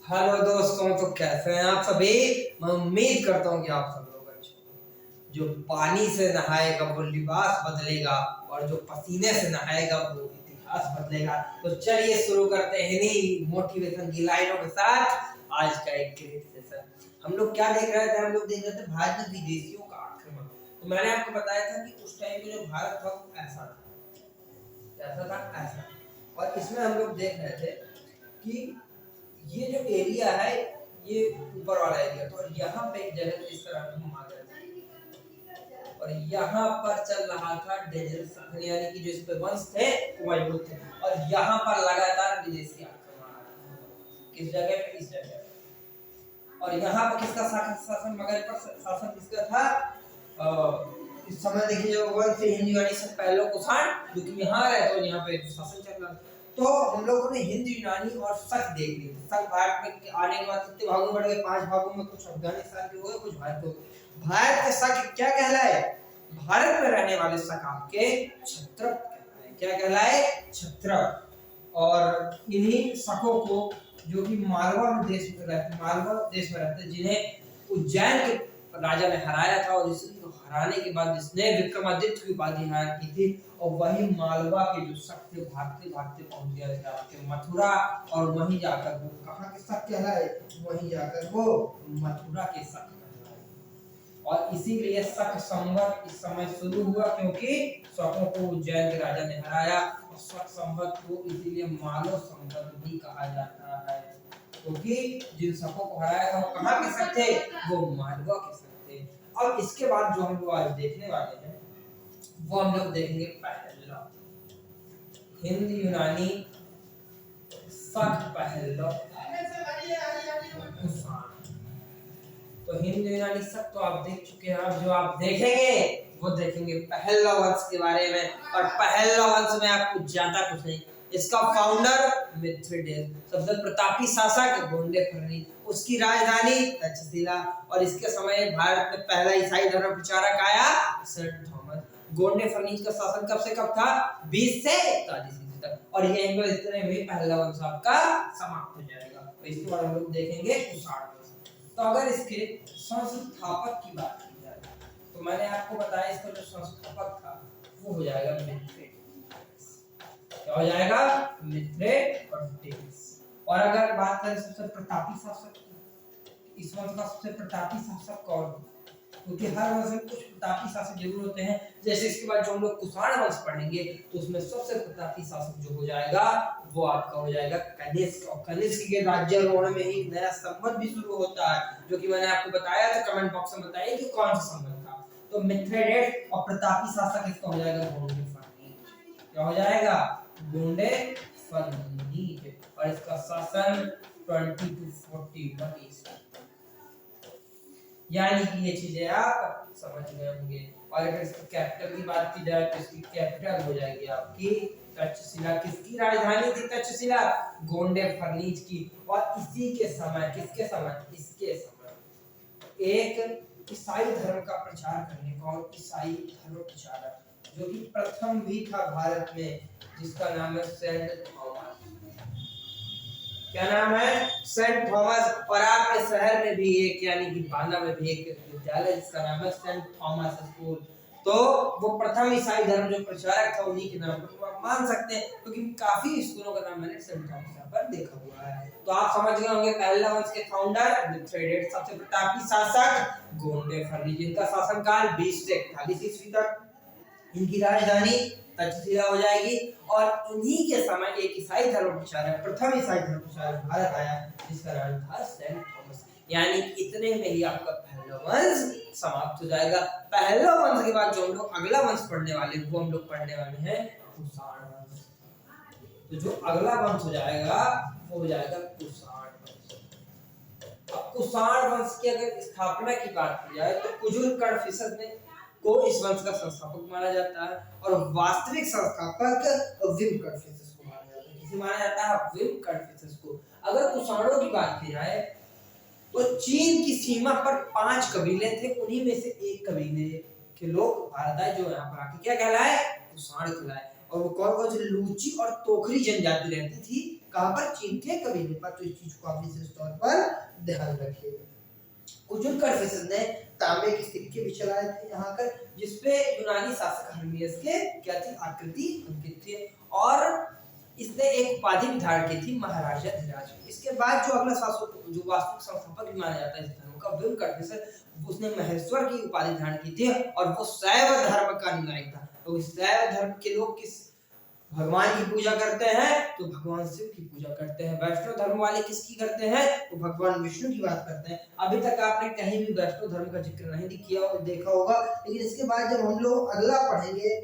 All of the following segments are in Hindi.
हेलो दोस्तों, तो कैसे हैं आप सभी। मैं उम्मीद करता हूँ कि आप सब लोग अच्छे होंगे। जो पानी से नहाएगा वो लिबास बदलेगा और जो पसीने से नहाएगा वो इतिहास बदलेगा। तो चलिए शुरू करते हैं इन्हीं मोटिवेशन की लाइनों के साथ आज का एक ग्रेट सेशन। हम लोग क्या देख रहे थे? हम लोग देख रहे थे भारत में विदेशियों का आक्रमण। तो मैंने आपको बताया था कि उस टाइम में जो भारत था वो ऐसा था ऐसा। और इसमें हम लोग देख रहे थे कि ये जो एरिया है ये ऊपर वाला एरिया, तो यहाँ पे एक जगह इस तरह हम आ गए और यहाँ पर चल रहा था डेंजरस यानी कि जो इस पे वंश थे वो मजबूत थे और यहाँ पर लगातार विदेशी आक्रमण किस जगह पे, इस जगह पे। और यहाँ पर किसका शासन, मगर पर शासन किसका था? इस समय देखिए जो वंश हिंदू यानी से पहले कुषाण जो कि यहाँ रहे तो यहाँ पे शासन चल रहा था। तो हम लोगों ने हिंद, यूनानी और शक देख लिए। शक भारत में आने के बाद कितने भागों में बढ़ गए? 5 भागों में, कुछ अफगानिस्तान के हो गए, कुछ भारत के। भारत के शक क्या कहलाए? भारत में रहने वाले शक आपके क्षत्रप कहलाए। क्या कहलाए? क्षत्रप। और इन्हीं शकों को जो कि मालवा देश में रहते, जिन्हें उज्जैन के राजा ने हराया था और इसको हराने के बाद जिसने विक्रमादित्य की उपाधि हासिल की थी, और वही मालवा के जो शक थे भागते भागते पहुंच गए थे आपके मथुरा, और वहीं जाकर वो कहाँ के शक कहलाए? वहीं जाकर वो मथुरा के शक कहलाए। और इसीलिए शक संवत इस समय शुरू हुआ क्योंकि शकों को उज्जैन के राजा ने हराया, और शक संवत को इसीलिए मालव संवत भी कहा जाता है क्योंकि जिन शकों को हराया था वो कहाँ के शक थे? वो मालवा के शक थे। अब इसके बाद जो हम लोग आज देखने वाले हैं वो हम लोग देखेंगे पहला हिंद यूनानी शक, पहला कुषाण। तो हिंद यूनानी शक तो आप देख चुके हैं। अब जो आप देखेंगे वो देखेंगे पहला वंश के बारे में, और पहला वंश में आपको ज्यादा कुछ नहीं। इसका फाउंडर मिथ्रेडेस, सबसे प्रतापी शासक गोंडे फर्नी, उसकी राजधानी तक्षशिला, और इसके समय भारत में पहला ईसाई धर्म प्रचारक आया सेंट थॉमस। गोंडे फर्नीज का शासन कब से कब था? 20 से 41 ईस्वी तक। और ये इतने में पहला वंश आपका समाप्त हो जाएगा। तो इसके बाद हम लोग देखेंगे कुषाण वंश। तो अगर इसके संस्थापक की बात की जाए तो मैंने आपको बताया इसका जो संस्थापक था वो हो जाएगा मिथ्रेडेस। क्या हो जाएगा? मिथ्रेडेस। और अगर बात करें सबसे प्रतापी शासक, इस वंश का सबसे प्रतापी शासक कौन? क्योंकि हर वंश में कुछ प्रतापी शासक जरूर होते हैं। जैसे इसके बाद जो हम लोग कुषाण वंश पढ़ेंगे तो उसमें सबसे प्रतापी शासक जो हो जाएगा वो आपका हो जाएगा कनिष्क। और कनिष्क के राज्यारोहण में ही नया संवत भी शुरू होता है, जो कि मैंने आपको बताया था। कमेंट बॉक्स में बताइए कि कौन सा संवत था। तो मिथ्रेडेस और प्रतापी शासक इसका हो जाएगा गोंडे फर्नी। क्या हो जाएगा? गोंडे फर्नी। और इसका शासन 20 to 41 ईस्वी। यानी कि ये चीजें आप समझ गए होंगे। और अगर इसकी कैपिटल की बात की जाए तो इसकी कैपिटल हो जाएगी आपकी तक्षशिला। किसकी राजधानी थी तक्षशिला? गोंडे फर्नीज की। और इसी के समय, किसके समय? इसके समय एक ईसाई धर्म का प्रचार करने का, और ईसाई धर्म प्रचारक जो कि प्रथम भी था भारत में, जिसका नाम है सेंट थॉमस। क्या नाम है? Saint Thomas. और आपके शहर में भी एक यानी कि बांदा में भी एक विद्यालय जिसका नाम है सेंट थॉमस स्कूल। तो वो प्रथम ईसाई धर्म जो प्रचारक था उन्हीं के नाम पर आप मान सकते हैं, क्योंकि काफी स्कूलों का नाम मैंने सेंट थॉमस यहाँ पर देखा हुआ है। तो आप समझ गए होंगे पहला वंश के फाउंडर मिथ्रेडेस, सबसे प्रतापी शासक गोंडे फर्नी, जिनका शासनकाल 20 से 41 ईस्वी तक। इनकी राजधानी तक्षशिला हो जाएगी। और इन्हीं के समय एक ईसाई धर्म प्रचारक, प्रथम ईसाई धर्म प्रचारक भारत आया, जिसका नाम था सेंट थॉमस। यानी इतने में ही आपका पहला वंश समाप्त हो जाएगा। पहला वंश के बाद जो हम लोग अगला वंश पढ़ने वाले वो हम लोग पढ़ने वाले हैं कुषाण वंश। तो जो अगला वंश हो जाएगा वो हो जाएगा कुषाण वंश। अब कुषाण वंश की अगर स्थापना की बात की जाए तो कुजुर कड़फिसस ने को इस वंश का संस्थापक माना जाता है, और वास्तविक संस्थापक विम कड़फिसस को माना जाता है। किसे माना जाता है? विम कड़फिसस को। अगर कुषाणों की बात की जाए तो चीन की सीमा पर 5 कबीले थे, उन्हीं में से एक कबीले के लोग भारत आए जो यहाँ पर आके क्या कहलाए? कुषाण कहलाए। और वो कौन कौन से? लूची और तोखरी जनजाति रहती थी कहां पर, चीन के कबीले पर। तो इस चीज को आप विशेष तौर पर ध्यान रखिएगा। कुजुल कर्फिस ने तांबे के सिक्के भी चलाए थे यहाँ पर, जिसपे यूनानी शासक हर्मियस के क्या थी, आकृति अंकित थी, और इसने एक उपाधि भी धारण की थी, महाराजा धिराज। इसके बाद जो अगला शासक जो वास्तविक संस्थापक भी माना जाता है इस धर्म का, विम कर्फिस, उसने महेश्वर की उपाधि धारण की थी और वो शैव धर्म का अनुयायी था। तो शैव धर्म के लोग किस भगवान की पूजा करते हैं, तो भगवान शिव की पूजा करते हैं। वैष्णव धर्म वाले किसकी करते हैं, तो भगवान विष्णु की बात करते हैं। अभी तक आपने कहीं भी वैष्णव धर्म का जिक्र नहीं किया और देखा होगा, लेकिन इसके बाद जब हम लोग अगला पढ़ेंगे,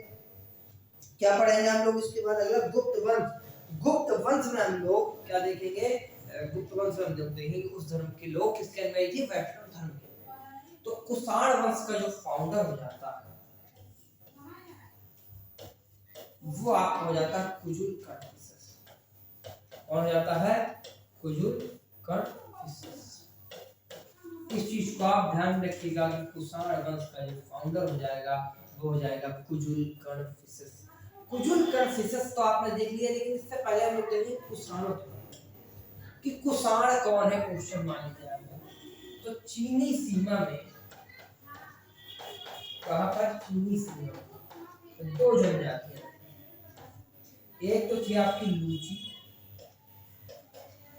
क्या पढ़ेंगे हम लोग इसके बाद, अगला गुप्त वंश। गुप्त वंश में हम लोग क्या देखेंगे, गुप्त वंश में हम लोग देखेंगे उस धर्म के लोग किसके अनुयायी थे, वैष्णव धर्म के। तो कुषाण वंश का जो फाउंडर हो जाता है वो आपका हो जाता है कुजुल कर्फिस। कौन हो जाता है, कुजुल कर्फिस। इस चीज को आप ध्यान रखिएगा कि कुषाण वंश का जो फाउंडर हो जाएगा वो हो जाएगा कुजुल कर्फिस। कुजुल कर्फिस तो आपने देख लिया, लेकिन इससे पहले हम लोग देखेंगे कुषाणों कि कुषाण कौन है, क्वेश्चन मान जाएगा। तो चीनी सीमा में, कहां पर, चीनी सीमा में दो जनजातियां, एक तो थी आपकी लूची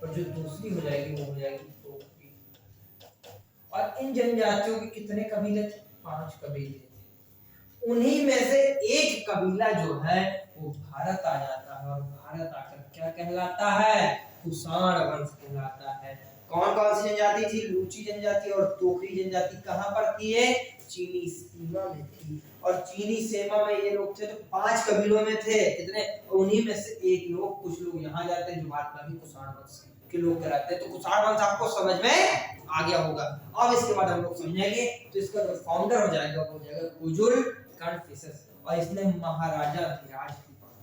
और जो दूसरी हो जाएगी वो हो जाएगी टोकरी। और इन जनजातियों के कितने कबीले थे, 5 कबीले थे। उन्हीं में से एक कबीला जो है वो भारत आ जाता है, और भारत आकर क्या कहलाता है, कुषाण वंश कहलाता है। कौन कौन सी जनजाति थी, लूची जनजाति और टोकरी जनजाति कहां पर थी, चीनी सीमा में थी। और चीनी सीमा में ये लोग थे तो 5 कबीलों में थे, कितने, उन्हीं में से एक लोग, कुछ लोग यहाँ जाते हैं जो भारत में भी कुषाण वंश के लोग कहलाते हैं। तो कुषाण वंश आपको समझ में आ गया होगा। अब इसके बाद हम लोग समझेंगे, तो इसका जो फाउंडर हो जाएगा वो हो जाएगा कुजुल कर्फिस, और इसने महाराजा धिराज की बात,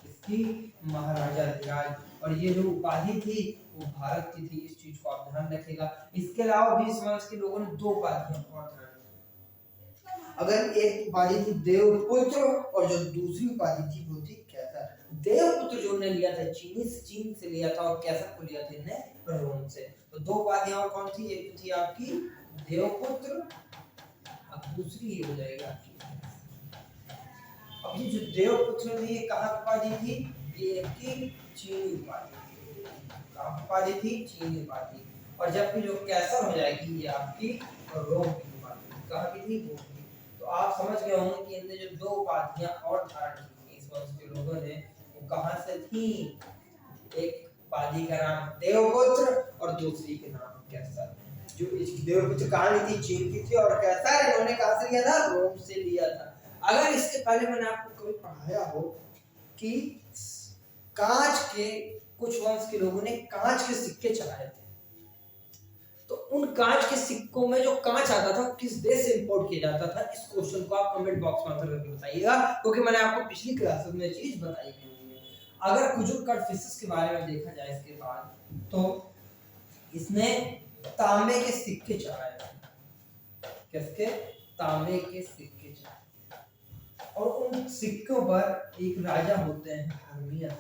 इसकी महाराजा धिराज, और ये जो उपाधि थी वो भारत की थी। इस चीज को आप ध्यान रखिएगा। इसके अलावा भी इस वंश के लोगों ने 2 उपाधियां और धारण की। अगर एक उपाधि थी देवपुत्र और जो दूसरी उपाधि थी वो थी कैसर। देवपुत्र जो ने लिया था चीन से लिया था, और कैसर को लिया था इन्हें रोम से। तो 2 उपाधियां और कौन थी, एक थी आपकी देवपुत्र और दूसरी ये हो जाएगी आपकी। अब ये जो देवपुत्र थी ये कहां की उपाधि थी, ये की चीनी उपाधि, कहां उपाधि थी, चीनी उपाधि। और जबकि जो कैसर हो जाएगी ये आपकी रोम की उपाधि, कहां की थी, रोम की। तो आप समझ गए होंगे कि इनने जो 2 उपाधियां और धारण की इस वंश के लोगों ने, वो कहां से थी, एक उपाधि का नाम देवपुत्र और दूसरी के नाम कैसर। जो इस देवपुत्र कहां की थी, चीन की थी, और कैसर इन्होंने कहां से लिया था, रोम से लिया था। अगर इसके पहले मैंने आपको कभी पढ़ाया हो कि कांच के कुछ वंश के लोगों ने कांच के सिक्के चलाए थे, तो उन कांच के सिक्कों में जो कांच आता था किस देश से इंपोर्ट किया जाता था, इस क्वेश्चन को आप कमेंट बॉक्स में आंसर करके बताइएगा, क्योंकि मैंने आपको पिछली क्लास में चीज बताई थी। अगर कुजुल कर्फिस के बारे में देखा जाए इसके बाद, तो इसने तांबे के सिक्के चलाए थे। किसके, तांबे के सिक्के चलाए, और उन सिक्कों पर एक राजा होते हैं हर्मियस,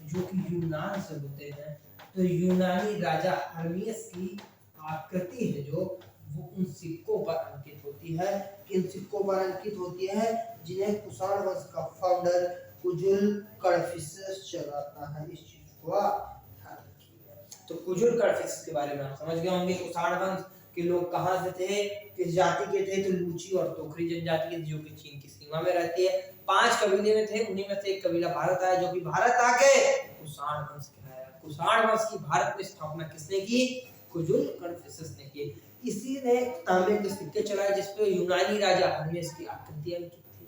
जो कि यूनान से होते हैं। तो यूनानी राजा हर्मियस की आकृति है जो वो उन सिक्कों पर अंकित होती है। किन सिक्कों पर अंकित होती है, जिन्हें कुषाण वंश का फाउंडर कुजुल कर्फिस चलाता है। इस चीज को आप ध्यान रखिए। तो कुजुल कर्फिस के बारे में आप समझ गए होंगे। कुषाण वंश के लोग कहां से थे, किस जाति के थे, तो लूची और टोकरी जनजाति के, जो कि चीन की सीमा में रहती है। 5 कबीले में थे, उन्हीं में से एक कबीला भारत आया, जो कि भारत आके कुषाण वंश कहलाया। कुषाण वंश की भारत में स्थापना किसने की, कुजुल कर्फिस ने की। इसी ने तांबे के सिक्के चलाए जिसपे यूनानी राजा हर्मियस की आकृति अंकित थी।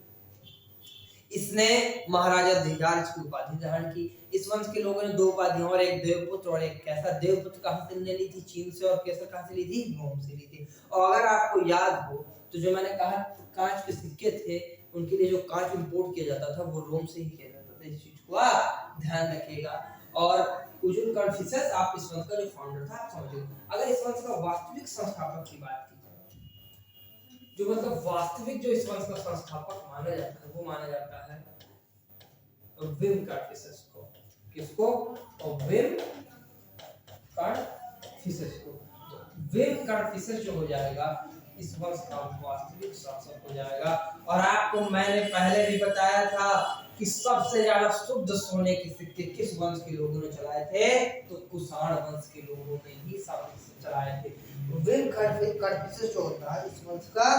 इसने महाराजा धिराज की उपाधि धारण की। इस वंश के लोगों ने 2 उपाधियां और एक देवपुत्र और एक कैसर। देवपुत्र कहां से ली थी, चीन से, और कैसर कहां से ली थी, रोम से ली थी। और अगर आपको याद हो तो जो मैंने कहा कांच के सिक्के थे, उनके लिए जो कांच इंपोर्ट किया जाता था वो रोम से ही किया जाता था। इस चीज को आप ध्यान रखिएगा। और कुजुल कर्फिस आप इस वंश का जो फाउंडर था आप समझिए। अगर इस वंश का वास्तविक संस्थापक की बात की जाए, जो मतलब वास्तविक जो इस वंश का संस्थापक माना जाता है, वो माना जाता है विम कर्फिस को। किसको, और विम कर्णफिसेस को। विम कर्णफिसेस जो हो जाएगा इस वंश का वास्तविक शासक हो जाएगा। और आपको मैंने पहले भी बताया था कि सबसे ज्यादा शुद्ध सोने के सिक्के किस वंश के लोगों ने चलाए थे, तो कुषाण वंश के लोगों ने ही चलाए थे। विम कर्णफिसेस जो होता है इस वंश का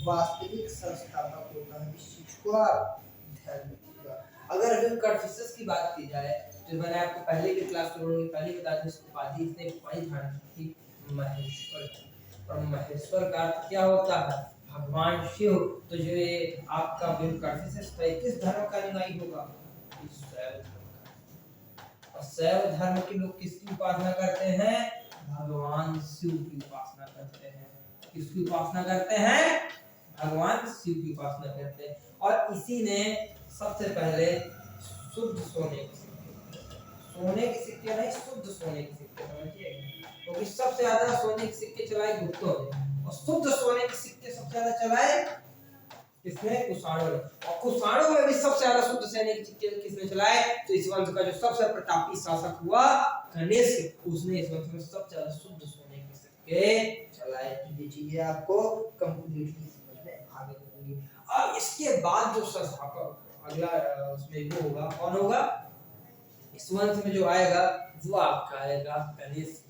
वास्तविक संस्थापक होता है। इस चीज को आप ध्यान रखिएगा। अगर विम कर्णफिसेस की बात की जाए, जो मैंने आपको पहले भी क्लास में पहले बताया था, इसको उपाधि इसने उपाधि धारण की थी महेश्वर की। और महेश्वर का अर्थ क्या होता है, भगवान शिव। तो जो ये आपका विम कर्णफिसेस था किस धर्म का अनुयायी होगा, शैव धर्म का। और शैव धर्म के लोग किसकी उपासना करते हैं, भगवान शिव की उपासना करते हैं। किसकी उपासना करते हैं, भगवान शिव की उपासना करते हैं। और इसी ने सबसे पहले शुद्ध सोने के सिक्के, सोने के सिक्के नहीं शुद्ध सोने के सिक्के समझिए, क्योंकि सबसे ज्यादा सोने के सिक्के चलाए गुप्तों ने, और शुद्ध सोने के सिक्के सबसे ज्यादा चलाए किसने, कुषाणों ने। और कुषाणों में भी सबसे ज्यादा शुद्ध सोने के सिक्के किसने चलाए, तो इस वंश का जो सबसे प्रतापी शासक हुआ कनिष्क, उसने इस वंश में सबसे ज्यादा शुद्ध सोने के सिक्के चलाए। ये चीजें आपको कंप्लीटली समझ में आ गई। अब इसके बाद जो संस्थापक अगला उसमें वो होगा, कौन होगा इस वंश में जो आएगा, वो आपका आएगा कनिष्क।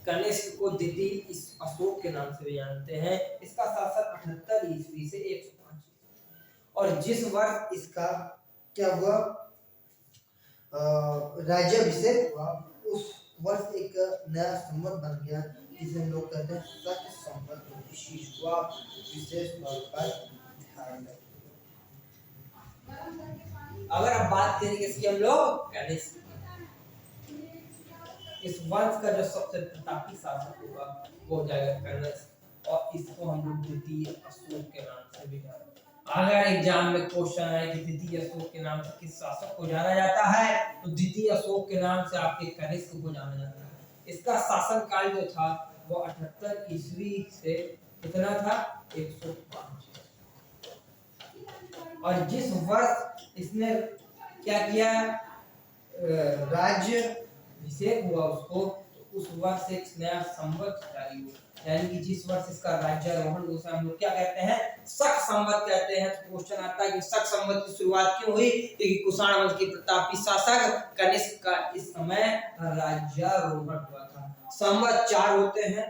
कनिष्क को द्वितीय इस अशोक के नाम से भी जानते हैं। इसका शासन 78 ईस्वी से 105 और जिस वर्ष इसका क्या हुआ राज्याभिषेक हुआ, उस वर्ष एक नया संवत बन गया जिसे हम लोग कहते हैं सत्य संवत। इस चीज को आप विशेष तौर पर ध्यान रखें। अगर आप बात करेंगे इसकी हम लोग कनिष्क, इस वंश का जो सबसे प्रतापी शासक होगा वो हो जाएगा कनिष्क। और इसको हम लोग द्वितीय अशोक के नाम से भी जानते हैं। अगर एग्जाम में क्वेश्चन आए कि द्वितीय अशोक के नाम से किस शासक को जाना जाता है, तो द्वितीय अशोक के नाम से आपके कनिष्क को जाना जाता है। इसका शासन काल जो था वो 78 ईस्वी से कितना था, 105। और जिस वर्ष इसने क्या किया, राज्य अभिषेक हुआ उसको, तो उस वर्ष एक नया संवत जारी हुआ। यानी कि जिस वर्ष इसका राज्यारोहण उसे हम लोग क्या कहते हैं, शक संवत कहते हैं। तो क्वेश्चन आता है कि शक संवत की शुरुआत क्यों हुई, क्योंकि कुषाण वंश के प्रतापी शासक कनिष्क का इस समय राज्यारोहण हुआ था। संवत 4 होते हैं,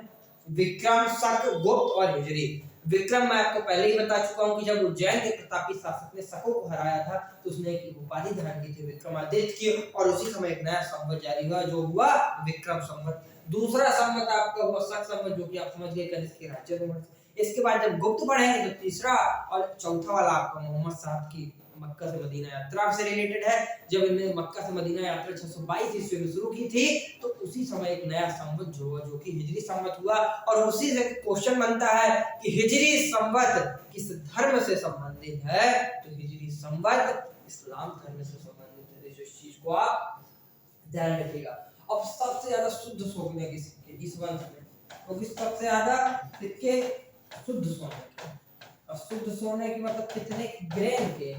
विक्रम, शक, गुप्त और हिजरी। विक्रम मैं आपको पहले ही बता चुका हूं कि जब उज्जैन के प्रतापी शासक ने शकों को हराया था, तो उसने एक उपाधि धारण की थी विक्रमादित्य की, और उसी समय एक नया संवत जारी हुआ जो हुआ विक्रम संवत। दूसरा संवत आपका हुआ शक संवत, जो कि आप समझ गए कनिष्क के राज्यारोहण। इसके बाद जब गुप्त बढ़ेंगे तो तीसरा और चौथा वाला आपका मोहम्मद साहब की मक्का से मदीना यात्रा से रिलेटेड है। जब इन्होंने मक्का से मदीना यात्रा 622 ईस्वी में शुरू की थी, तो उसी समय एक नया संवत जो हुआ, जो कि हिजरी संवत हुआ। और उसी से क्वेश्चन बनता है कि हिजरी संवत किस धर्म से संबंधित है, तो हिजरी संवत इस्लाम धर्म से संबंधित है। इस चीज को आप ध्यान रखिएगा। अब सबसे ज्यादा शुद्ध सोने के सिक्के इस वंश में, क्योंकि सबसे ज्यादा सिक्के शुद्ध सोने के। अब शुद्ध सोने के मतलब कितने ग्राम के,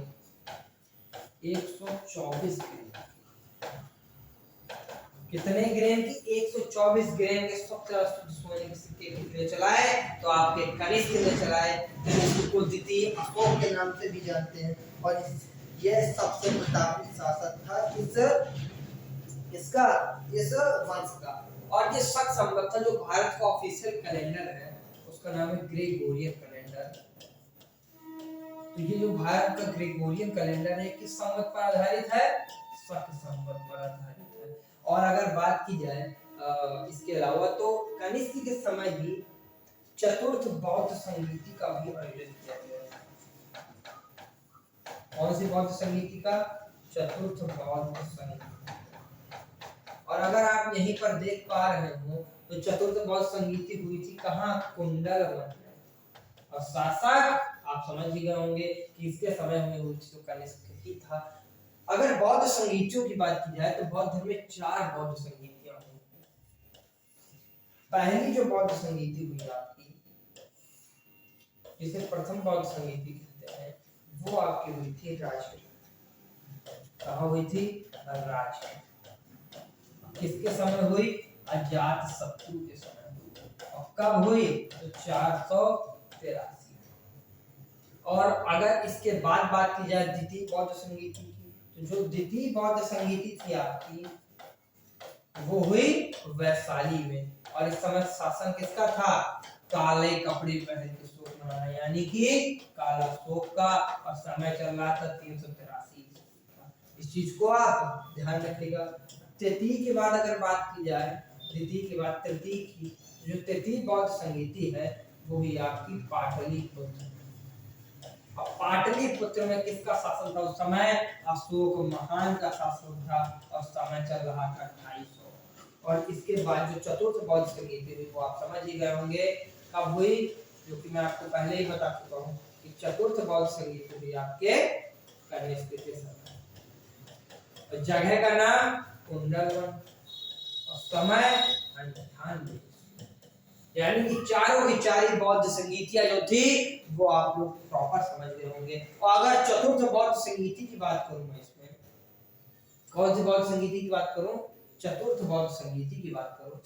124 ग्राम। कितने ग्राम की, 124 ग्राम के सबसे ज्यादा शुद्ध सोने के सिक्के कितने चलाए, तो आपके कनिष्क ने चलाए। कनिष्क को द्वितीय अशोक के नाम से भी जानते हैं। और यह सबसे प्रतापी शासक था इस वंश का। और ये शक संवत था, जो भारत का ऑफिशियल कैलेंडर है उसका नाम है ग्रेगोरियन कैलेंडर। तो ये जो भारत का ग्रेगोरियन कैलेंडर है किस संवत पर आधारित है, शक संवत पर आधारित है। और अगर बात की जाए इसके अलावा, तो कनिष्क के समय ही चतुर्थ बौद्ध संगीति का भी आयोजन किया गया। कौन सी बौद्ध संगीति का, चतुर्थ बौद्ध संगीति। और अगर आप यहीं पर देख पा रहे हो, तो चतुर्थ बौद्ध संगीति हुई थी कहाँ, कुंडलवन में। और शासक आप समझ ही गए होंगे कि इसके समय में हुई थी तो कनिष्क ही था। अगर बौद्ध संगीतियों की बात की जाए, तो बौद्ध धर्म में 4 बौद्ध संगीतियां हुई। पहली जो बौद्ध संगीति हुई आपकी, जिसे प्रथम बौद्ध संगीति कहते हैं, वो आपकी हुई थी राजगृह। कहाँ हुई थी, राजगृह। किसके समय हुई? अजात शत्रु के समय हुई। और कब हुई? तो 483। और अगर इसके बाद बात की जाए द्वितीय बौद्ध संगीति की, तो जो द्वितीय बौद्ध संगीति थी आपकी, वो हुई वैशाली में। और इस समय शासन किसका था? काले कपड़े पहन के शोक मनाना, यानी कि काला शोक का। और समय चल रहा था 383। इस चीज को आप ध्यान रखिएगा। तृतीय के बाद अगर बात की जाए, द्वितीय के बाद तृतीय की, जो तृतीय बौद्ध संगीति है वो ही आपकी पाटलिपुत्र। अब पाटलिपुत्र में किसका शासन था उस समय? अशोक महान का शासन था। और समय चल रहा था 2800। और इसके बाद जो चतुर्थ बौद्ध संगीति हुई वो आप समझ ही गए होंगे कब हुई, जो कि मैं आपको पहले ही बता चुका हूँ कि चतुर्थ बौद्ध संगीति हुई आपके कनिष्क के समय। और जगह का नाम कुंडलवन, और समय 98। यानी कि चारों की चारी बौद्ध संगीतियां जो थी वो आप लोग प्रॉपर समझ गए होंगे। और अगर चतुर्थ बौद्ध संगीति की बात करूं मैं, इसमें कौन सी बौद्ध संगीति की बात करूं? चतुर्थ बौद्ध संगीति की बात करूं,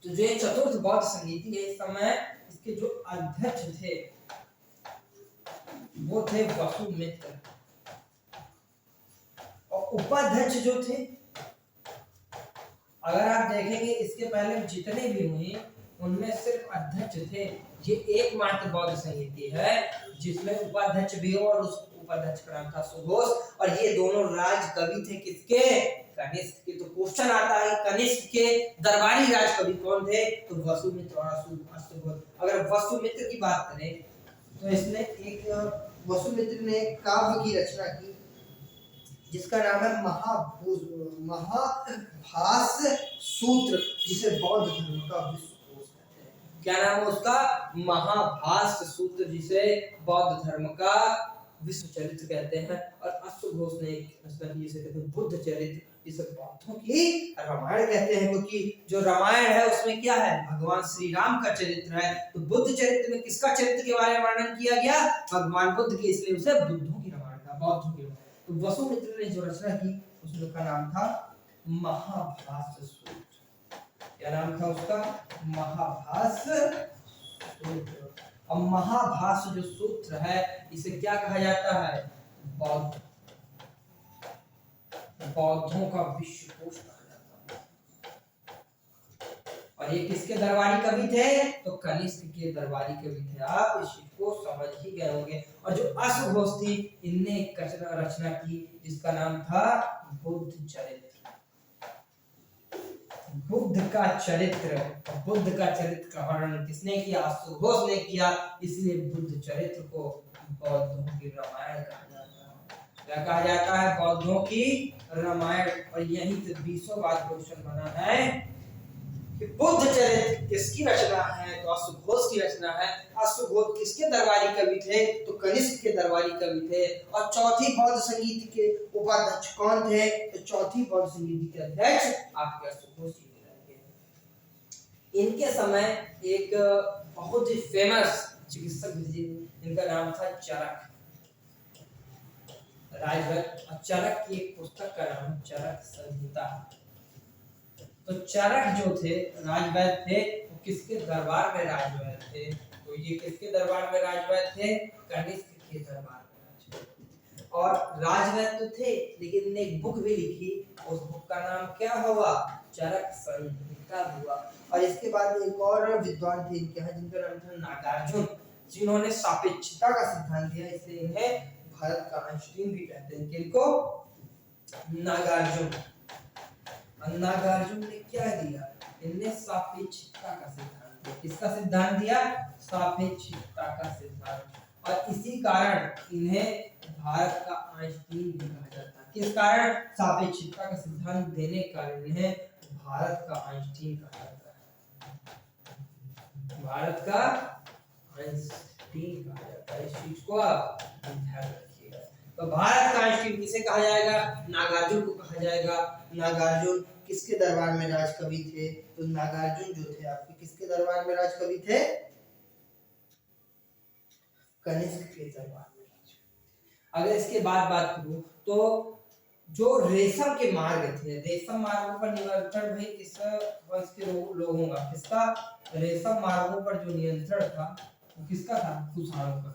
तो जो चतुर्थ बौद्ध संगीति है इस समय इसके जो अध्यक्ष थे वो थे वसुमित्र। और उपाध्यक्ष जो थे, अगर आप देखेंगे इसके पहले जितने भी हुए उनमें सिर्फ अध्यक्ष थे। ये एकमात्र बौद्ध संगीति है जिसमें उपाध्यक्ष भी हो, और उस उपाध्यक्ष का नाम था सुघोष। और ये दोनों राज कवि थे किसके? कनिष्क के। तो क्वेश्चन आता है कनिष्क के दरबारी राज कवि कौन थे? तो वसुमित्र और सुघोष। अगर वसुमित्र की बात करें तो इसने वसुमित्र ने काव्य की रचना की जिसका नाम है महाभास सूत्र, जिसे बौद्ध धर्म का विश्वकोश कहते हैं। क्या नाम है उसका? महाभास सूत्र, जिसे बौद्ध धर्म का विश्व चरित्र कहते हैं। और अश्वघोष ने जिसे कहते हैं बुद्ध चरित्र, जिसे बौद्धों की रामायण कहते हैं, क्योंकि जो रामायण है उसमें क्या है? भगवान श्री राम का चरित्र है। तो बुद्ध चरित्र में किसका चरित्र के बारे में वर्णन किया गया? भगवान बुद्ध के, इसलिए उसे बुद्धों की रामायण था, बौद्धों की। तो वसुमित्र ने जो रचना की उसका नाम था महाभास सूत्र। क्या नाम था उसका? महाभास सूत्र। अब महाभास जो सूत्र है इसे क्या कहा जाता है? बौद्धों का विश्वकोश कहा जाता है। और ये किसके दरबारी कवि थे? तो कनिष्क के दरबारी कवि थे। आप इस चीज को समझ ही गए होंगे। और जो अश्वघोष थी इनने एक रचना की जिसका नाम था बुद्ध चरित्र। बुद्ध का चरित्र। बुद्ध का चरित्र का वर्णन किसने किया? अश्वघोष ने किया। इसलिए बुद्ध चरित्र को बौद्धों की रामायण कहा जाता है। क्या कहा जाता है? बौद्धों की रामायण। और यही से 20वां बार क्वेश्चन बना है कि बुद्ध चरित्र किसकी रचना है? तो अश्वघोष की रचना है। अश्वघोष किसके दरबारी कवि थे? तो कनिष्क के दरबारी कवि थे। और चौथी बौद्ध संगीति के उपाध्यक्ष कौन थे? तो चौथी बौद्ध संगीति के अध्यक्ष आपके अश्वघोष जी थे। इनके समय एक बहुत ही फेमस चिकित्सक भी थे, इनका नाम था चरक। राजवैद्य। चरक की एक पुस्तक का नाम चरक संहिता। तो चरक जो थे राजवैद्य थे, वो किसके दरबार में राजवैद्य थे? तो ये किसके दरबार में राजवैद्य थे? कनिष्क के दरबार में राजवैद्य। और राजवैद्य तो थे लेकिन इन्होंने एक बुक भी लिखी, उस बुक का नाम क्या हुआ? चरक संहिता हुआ। और इसके बाद एक और विद्वान थे इनके यहाँ जिनका नाम था नागार्जुन, जिन्होंने सापेक्षता का सिद्धांत दिया, इसलिए इन्हें भारत का आइंस्टीन भी कहते हैं। किनको? नागार्जुन। नागार्जुन ने क्या दिया? इनने सापेक्षता का सिद्धांत दिया। किसका सिद्धांत दिया? सापेक्षता का सिद्धांत। और इसी कारण इन्हें भारत का आइंस्टीन भी कहा जाता है। किस कारण? सापेक्षता का सिद्धांत देने के कारण इन्हें भारत का आइंस्टीन कहा जाता है। भारत का आइंस्टीन कहा जाता है। इस चीज को आप ध्यान रखिएगा। तो भारत का आइंस्टीन किसे कहा जाएगा? नागार्जुन को कहा जाएगा। नागार्जुन किसके दरबार में राजकवि थे? तो नागार्जुन जो थे आपके किसके दरबार में राजकवि थे? कनिष्क के दरबार में राजकवि। अगर इसके बाद बात करूं तो जो रेशम के मार्ग थे, रेशम मार्गों पर नियंत्रण भाई किस वंश के लोगों का, किसका? रेशम मार्गों पर जो नियंत्रण था वो किसका था? कुषाणों का।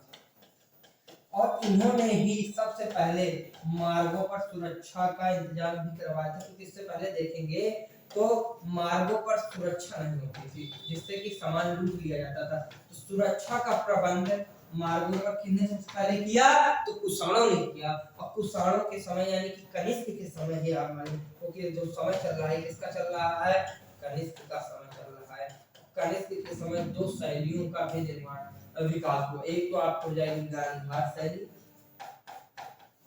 और इन्होंने ही सबसे पहले मार्गों पर सुरक्षा का इंतजाम भी करवाया था, क्योंकि इससे पहले देखेंगे तो मार्गों पर सुरक्षा नहीं होती थी, जिससे कि सामान लूट लिया जाता था। तो सुरक्षा का प्रबंध मार्गों पर किसने सबसे पहले किया? तो कुषाणों ने किया। और कुषाणों के समय यानी कि कनिष्क के समय ही हमारे, क्योंकि जो समय चल रहा है किसका चल रहा है? कनिष्क का समय चल रहा है। कनिष्क के समय दो शैलियों का भी निर्माण विकास हुआ। एक तो आपको हो जाएगी गांधार शैली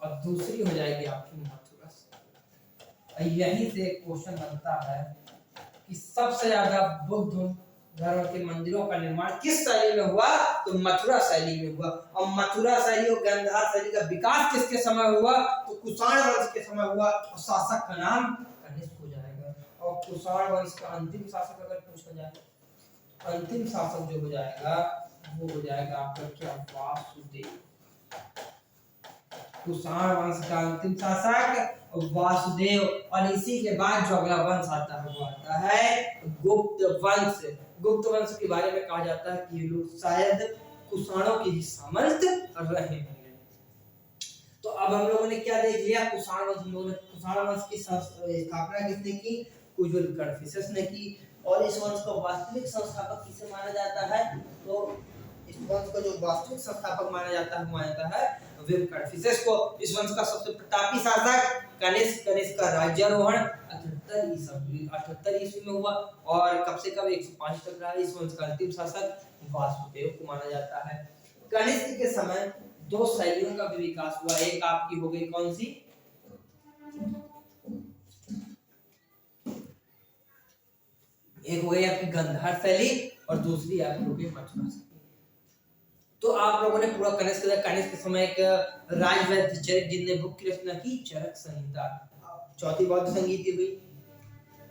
और दूसरी हो जाएगी आपकी मथुरा शैली। यहीं से क्वेश्चन बनता है कि सबसे ज्यादा बुद्ध धर्म के मंदिरों का निर्माण किस शैली में हुआ? तो मथुरा शैली में हुआ। और मथुरा शैली और गांधार शैली का विकास किसके समय हुआ? तो कुषाण वंश के समय हुआ। और शासक का नाम कनिष्क हो जाएगा। और कुषाण वंश का अंतिम शासक अगर पूछा जाए, अंतिम शासक जो हो जाएगा वो हो जाएगा आपका क्या? वासुदेव। कुषाण वंश का अंतिम शासक वासुदेव। और इसी के बाद जो अगला वंश आता है वो आता है गुप्त वंश। गुप्त वंश के बारे में कहा जाता है कि ये लोग शायद कुषाणों के ही सामंत रहे होंगे। तो अब हम लोगों ने क्या देख लिया? कुषाण वंश, हम लोगों ने कुषाण वंश की स्थापना किसने की? कुजुल कन्फ्यूशियस ने की। और इस वंश का वास्तविक संस्थापक किसे माना जाता है? तो इस वंश का जो वास्तविक संस्थापक माना जाता है विम कन्फ्यूशियस को। इस वंश का सबसे प्रतापी शासक कनिष्क। कनिष्क का राज्यारोहण 78 ईस्वी में हुआ और कब से कब 105 तक रहा। इस वंश का अंतिम शासक वासुदेव को माना जाता है। कनिष्क के समय दो शैलियों का भी विकास हुआ। एक आपकी हो गई कौन सी? एक हो गई आपकी गांधार शैली और दूसरी आपकी हो गई मथुरा शैली। तो आप लोगों ने पूरा कनिष्क के समय एक राजवैद्य चरक जिनने बुक की रचना की, चरक संहिता, चौथी बौद्ध संगीति हुई,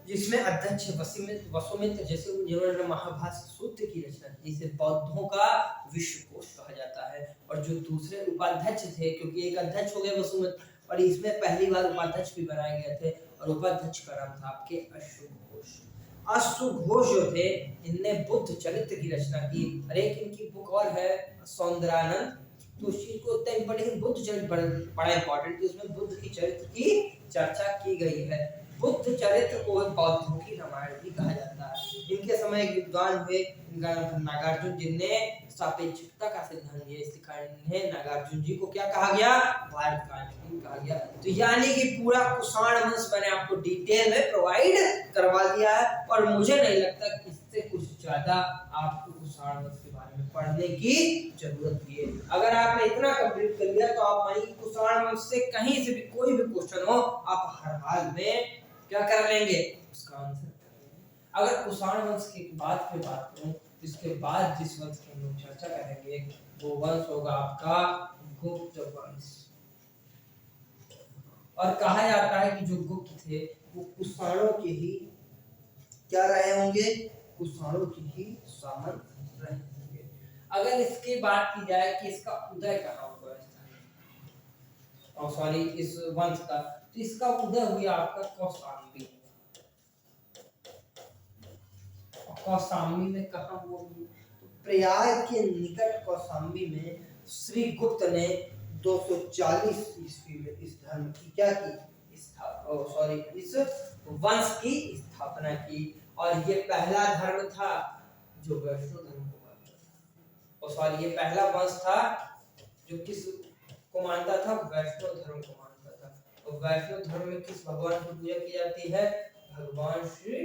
जिसमें अध्यक्ष वसुमित्र जैसे जिन्होंने महाभाष्य सूत्र की रचना की, जिसे बौद्धों का विश्वकोश कहा जाता है। और जो दूसरे उपाध्यक्ष थे, क्योंकि एक अध्यक्ष हो गए वसुमित्र और इसमें पहली बार उपाध्यक्ष भी बनाए गए थे, और उपाध्यक्ष का नाम था आपके अश्वघोष। अश्वघोष जो थे इनने बुद्ध चरित्र की रचना की। और एक इनकी बुक और है सौंदरानंद, तो उस चीज को उतना इम्पोर्टेंट, लेकिन बुद्ध चरित्र बड़ा इम्पोर्टेंट कि उसमें बुद्ध की चरित्र की चर्चा की गई है। बुद्ध चरित्र को बौद्धों की रामायण भी कहा जाता है। इनके समय एक विद्वान हुए, इनका नाम था नागार्जुन, जिनने सापेक्षिकता का सिद्धांत दिया। इन्हें नागार्जुन जी को क्या कहा गया? भारत का आइंस्टीन कहा गया। तो यानी कि पूरा कुषाण वंश मैंने आपको डिटेल में प्रोवाइड करवा दिया है, और मुझे नहीं लगता कि इससे कुछ ज्यादा आपको कुषाण वंश के बारे में पढ़ने की जरूरत भी है। अगर आपने इतना कंप्लीट कर लिया तो आप वही कुषाण वंश से कहीं से भी कोई भी क्वेश्चन हो, आप हर हाल में क्या कर लेंगे? उसका आंसर कर लेंगे। अगर कुषाण वंश की बात करूं, इसके बाद जिस वंश की हम लोग चर्चा करेंगे वो वंश होगा आपका गुप्त वंश। और कहा जाता है कि जो गुप्त थे वो कुषाणों के ही क्या रहे होंगे? कुषाणों की ही सामंत रहे होंगे। अगर इसकी बात की जाए कि इसका उदय कहाँ हुआ है, इस वंश का, तो इसका उदय हुआ आपका कौशाम्बी। कौशाम्बी में कहाँ हुआ? तो प्रयाग के निकट कौशाम्बी में श्री गुप्त ने 240 ईस्वी में इस धर्म की क्या की? इस वंश की स्थापना की। और ये पहला धर्म था जो वैष्णव धर्म को मानता था। ये पहला वंश था जो किस को मानता था? वैष्णव धर्म को मानता था। और वैष्णव धर्म में किस भगवान की पूजा की जाती है? भगवान श्री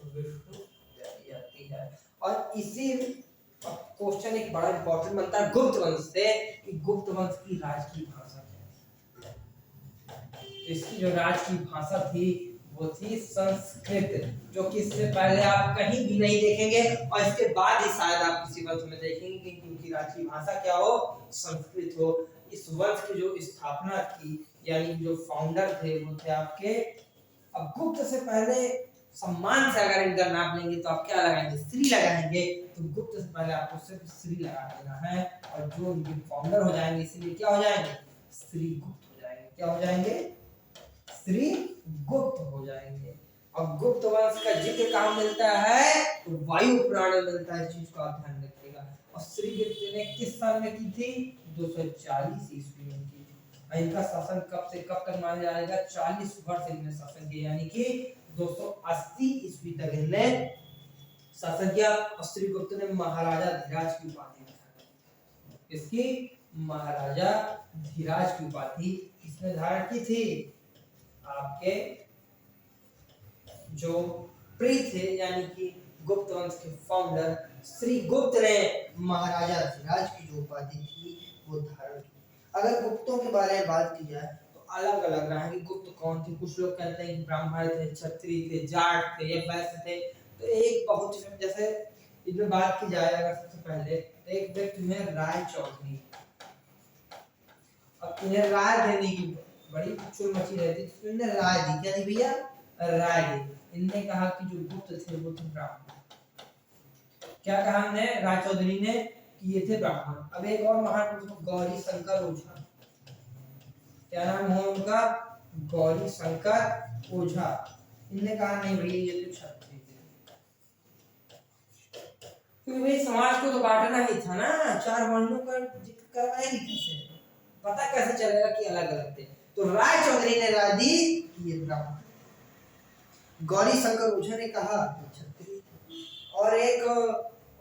विष्णु की जाती है। और इसी क्वेश्चन एक बड़ा इंपॉर्टेंट बनता है गुप्त वंश से कि गुप्त वंश की राज की भाषा क्या है? इसकी जो राज की भाषा थी वो थी संस्कृत, जो कि इससे पहले आप कहीं भी नहीं देखेंगे, और इसके बाद ही शायद आप किसी वंश में देखेंगे कि उनकी राज की भाषा क्या हो? संस्कृत हो। इस वंश की जो स्थापना की, यानी जो फाउंडर थे वो थे आपके, अब गुप्त से पहले सम्मान से अगर इनका नाम लेंगे तो आप क्या लगाएंगे? श्री लगाएंगे। तो गुप्त से पहले आपको सिर्फ श्री लगा देना है, और जो इनके फाउंडर हो जाएंगे इसलिए क्या हो जाएंगे? श्री गुप्त हो जाएंगे। क्या हो जाएंगे? श्री गुप्त हो जाएंगे। अब गुप्त वंश का जिक्र कहाँ मिलता है, तो वायु पुराण में मिलता है। इस चीज को आप ध्यान रखिएगा। और श्री गुप्त ने किस साल में की थी, 240 ईस्वी में की थी। और इनका शासन कब से कब तक माना जाएगा, 40 वर्ष इन्होंने शासन किया, यानी कि 280 ईस्वी तक इन्होंने शासन किया। और श्री गुप्त ने महाराजा धीराज की उपाधि, इसकी महाराजा धीराज की उपाधि किसने धारण की थी, आपके जो प्री थे, यानी कि गुप्त वंश के फाउंडर श्री गुप्त ने महाराजा धीराज की जो उपाधि थी वो धारण की। अगर गुप्तों के बारे में बात की जाए तो अलग अलग रहा है कि गुप्त कौन थे। कुछ लोग कहते हैं कि ब्राह्मण थे, क्षत्रिय थे, जाट थे या वैश्य थे। तो एक बहुत जैसे इनमें बात की जाए अगर सबसे पहले, तो एक व्यक्ति में राय चौधरी। अब इन्हें राय देने की बड़ी चुल मची रहती थी, इन्हें राय दी, क्या दी भैया, राय दी। इनने कहा कि जो गुप्त थे वो थे ब्राह्मण। क्या कहा हमने, राय चौधरी ने कि ये थे ब्राह्मण। अब एक और महान पुरुष गौरी शंकर ओझा, क्या नाम है उनका, गौरी शंकर ओझा। इनने कहा नहीं भैया ये तो क्षत्रिय थे, क्योंकि भाई समाज को तो बांटना ही था ना, 4 वर्णों का जिक्र करवाएंगे कैसे, पता कैसे चलेगा कि अलग अलग थे। तो राय चौधरी ने राय दी कि ये ब्राह्मण। गौरी शंकर ओझा ने कहा क्षत्रिय। और एक